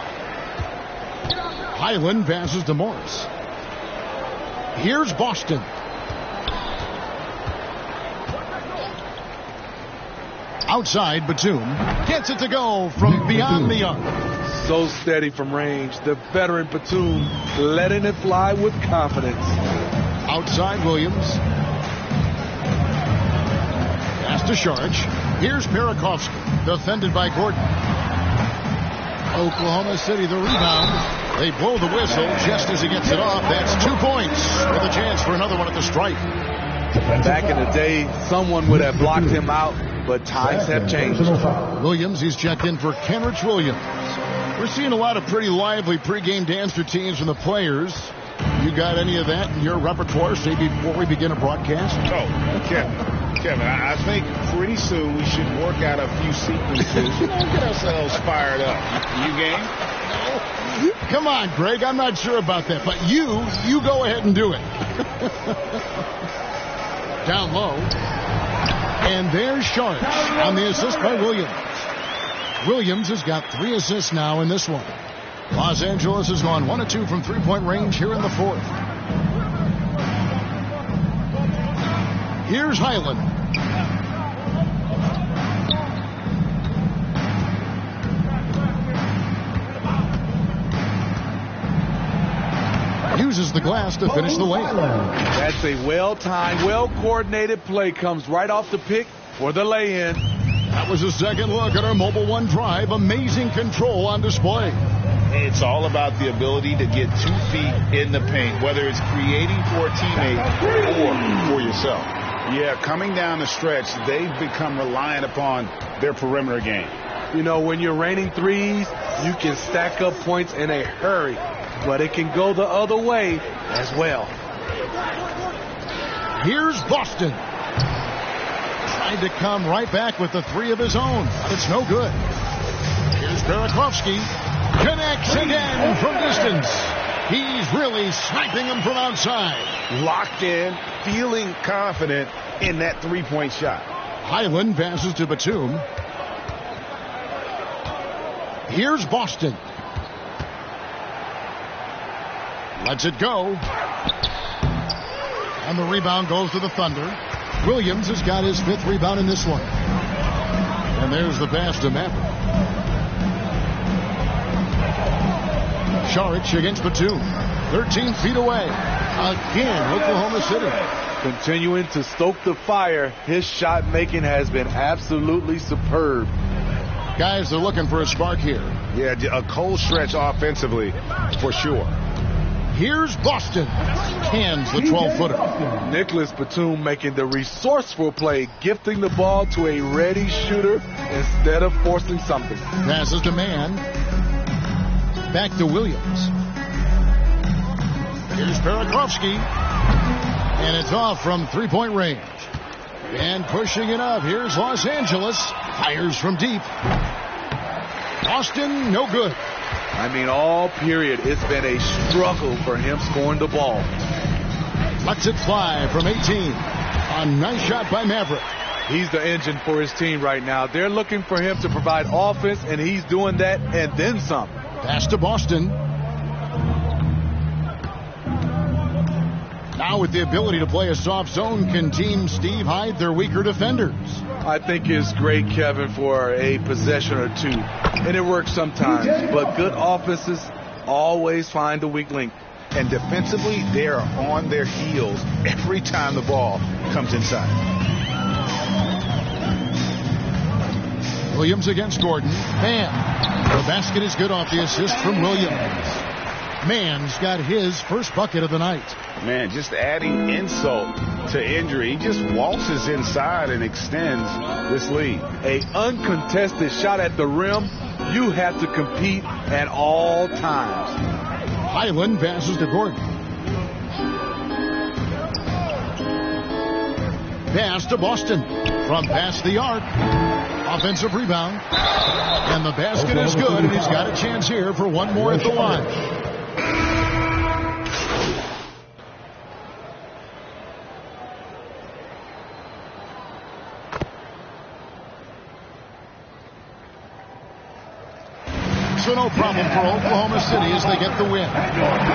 Highland passes to Morris. Here's Boston. Outside, Batum gets it to go from beyond the arc. So steady from range. The veteran Batum letting it fly with confidence. Outside, Williams. Pass to Sharge. Here's Parakovsky, defended by Gordon. Oklahoma City, the rebound. They blow the whistle just as he gets it off. That's 2 points with a chance for another one at the stripe. Back in the day, someone would have blocked him out, but times have changed. Williams, he's checked in for Kenrich Williams. We're seeing a lot of pretty lively pregame dance routines from the players. You got any of that in your repertoire, say, before we begin a broadcast? Oh, Kevin, I think pretty soon we should work out a few sequences. Get ourselves fired up. You game? Come on, Greg. I'm not sure about that, but you go ahead and do it. Down low. And there's Sharge on the assist by Williams. Williams has got 3 assists now in this one. Los Angeles has gone 1 of 2 from three-point range here in the fourth. Here's Highland. Uses the glass to finish the layup. That's a well-timed, well-coordinated play. Comes right off the pick for the lay-in. That was a second look at our Mobile One Drive. Amazing control on display. It's all about the ability to get 2 feet in the paint, whether it's creating for a teammate or for yourself. Yeah, coming down the stretch, they've become reliant upon their perimeter game. You know, when you're raining threes, you can stack up points in a hurry, but it can go the other way as well. Here's Boston. Tried to come right back with the 3 of his own. It's no good. Here's Parakovsky. Connects again from distance. He's really sniping them from outside. Locked in, feeling confident in that 3-point shot. Highland passes to Batum. Here's Boston. Lets it go. And the rebound goes to the Thunder. Williams has got his 5th rebound in this one. And there's the pass to Maverick. Sharge against Batum. 13 feet away. Again, Oklahoma City. Continuing to stoke the fire. His shot making has been absolutely superb. Guys, they're looking for a spark here. Yeah, a cold stretch offensively for sure. Here's Boston. Cans the 12-footer. Nicholas Batum making the resourceful play, gifting the ball to a ready shooter instead of forcing something. Passes to Mann. Back to Williams. Here's Parakovsky. And it's off from 3-point range. And pushing it up. Here's Los Angeles. Fires from deep. Boston, no good. I mean, all period, it's been a struggle for him scoring the ball. Lets it fly from 18. A nice shot by Maverick. He's the engine for his team right now. They're looking for him to provide offense, and he's doing that and then some. Pass to Boston. Now with the ability to play a soft zone, can Team Steve hide their weaker defenders? I think it's great, Kevin, for a possession or two. And it works sometimes, but good offenses always find a weak link. And defensively, they are on their heels every time the ball comes inside. Williams against Gordon. Mann. The basket is good off the assist from Williams. Mann's got his first bucket of the night. Man, just adding insult to injury. He just waltzes inside and extends this lead. A uncontested shot at the rim, you have to compete at all times. Highland passes to Gordon. Pass to Boston from past the arc. Offensive rebound. And the basket is good, and he's got a chance here for one more at the line. So no problem for Oklahoma City as they get the win.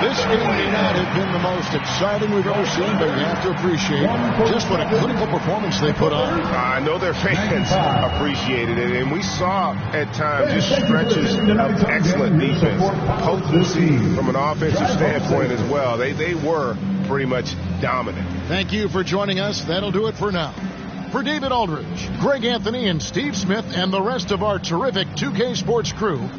This game may not have been the most exciting we've ever seen, but you have to appreciate just what a clinical performance they put on. I know their fans appreciated it, and we saw at times just stretches of excellent defense, potency from an offensive standpoint as well. They were pretty much dominant. Thank you for joining us. That'll do it for now. For David Aldridge, Greg Anthony, and Steve Smith, and the rest of our terrific 2K Sports crew,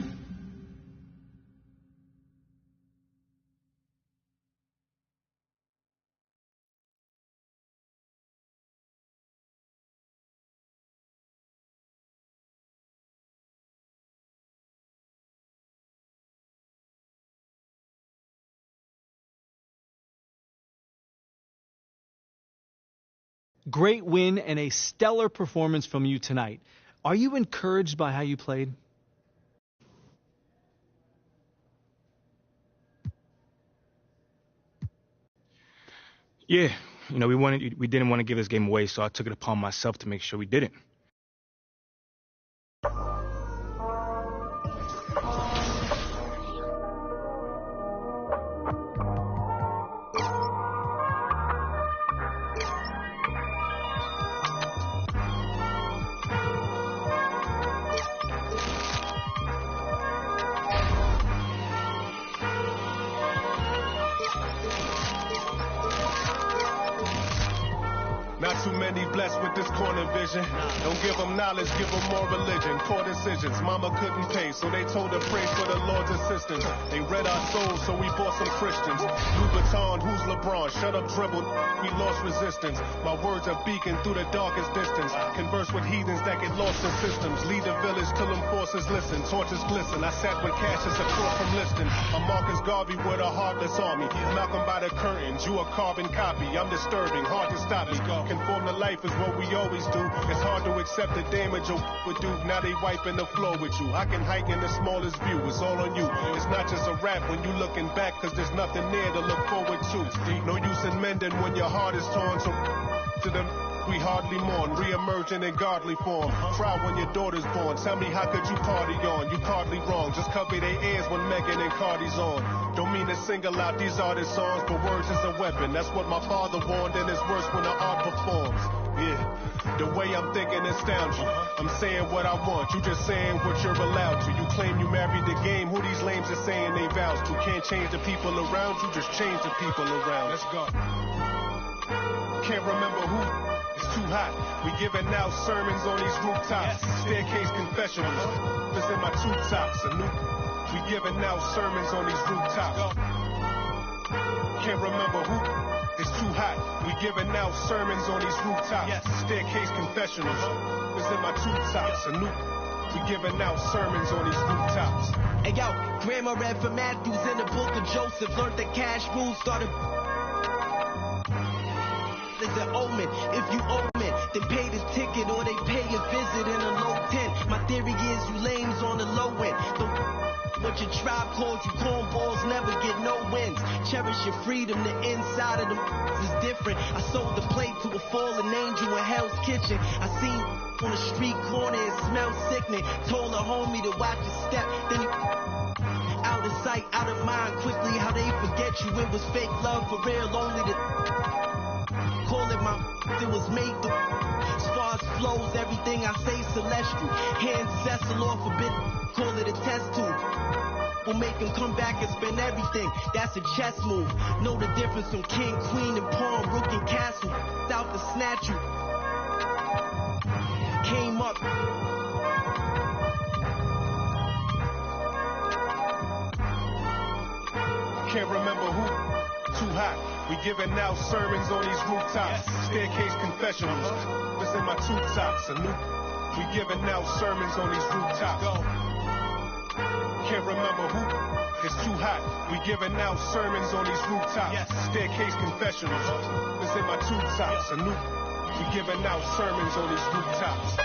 great win and a stellar performance from you tonight. Are you encouraged by how you played? Yeah, we didn't want to give this game away, so I took it upon myself to make sure we didn't. Not too many blessed with this corner vision. Don't give them knowledge, give them more religion. Poor decisions, mama couldn't pay, so they told her pray for the Lord's assistance. They read our souls, so we bought some Christians. Louboutin, who's LeBron? Shut up, dribble, we lost resistance. My words are beacon through the darkest distance. Converse with heathens that get lost in systems. Lead the village till them forces listen. Torches glisten, I sat with Cassius across from Liston. I'm Marcus Garvey with a heartless army. Malcolm by the curtains, you a carbon copy. I'm disturbing, hard to stop me. Conform to life is what we always do. It's hard to accept the damage a would do. Now they wiping the floor with you. I can hike in the smallest view. It's all on you. It's not just a rap when you looking back, cause there's nothing there to look forward to. No use in mending when your heart is torn. So to them we hardly mourn, re-emerging in godly form. Cry when your daughter's born. Tell me how could you party on? You partly wrong. Just cover their ears when Megan and Cardi's on. Don't mean to single out these artist songs, but words is a weapon. That's what my father warned, and it's worse when the art performs. Yeah, the way I'm thinking astounds you. I'm saying what I want, you just saying what you're allowed to. You claim you married the game, who these lames are saying they vows to. Can't change the people around you, just change the people around. Let's go. Can't remember who. It's too hot. We giving out sermons on these rooftops. Staircase confessionals. It's in my two tops. We giving out sermons on these rooftops. Can't remember who. It's too hot. We giving out sermons on these rooftops. Staircase confessionals. It's in my two tops. We giving out sermons on these rooftops. Hey yo, Grandma read from Matthews in the book of Joseph. Learned the cash rules, started is an omen. If you owe it, then pay this ticket or they pay a visit in a low tent. My theory is you lames on the low end. What your tribe calls you cornballs never get no wins. Cherish your freedom, the inside of them is different. I sold the plate to a fallen angel in Hell's Kitchen. I seen on the street corner, it smelled sickening. Told a homie to watch his step, then he out of sight, out of mind. Quickly how they forget you, it was fake love for real, only the call it my it was made to as far as flows, everything I say celestial. Hand Cecil off a bit, call it a test tube. We'll make him come back and spend everything. That's a chess move. Know the difference from king, queen, and pawn, rook and castle. Out to snatch you. Came up Can't remember who. Too hot. We giving out sermons on these rooftops. Staircase confessionals. This in my two tops. We giving out sermons on these rooftops. Can't remember who. It's too hot. We giving out sermons on these rooftops. Staircase confessionals. This in my two tops. We giving out sermons on these rooftops.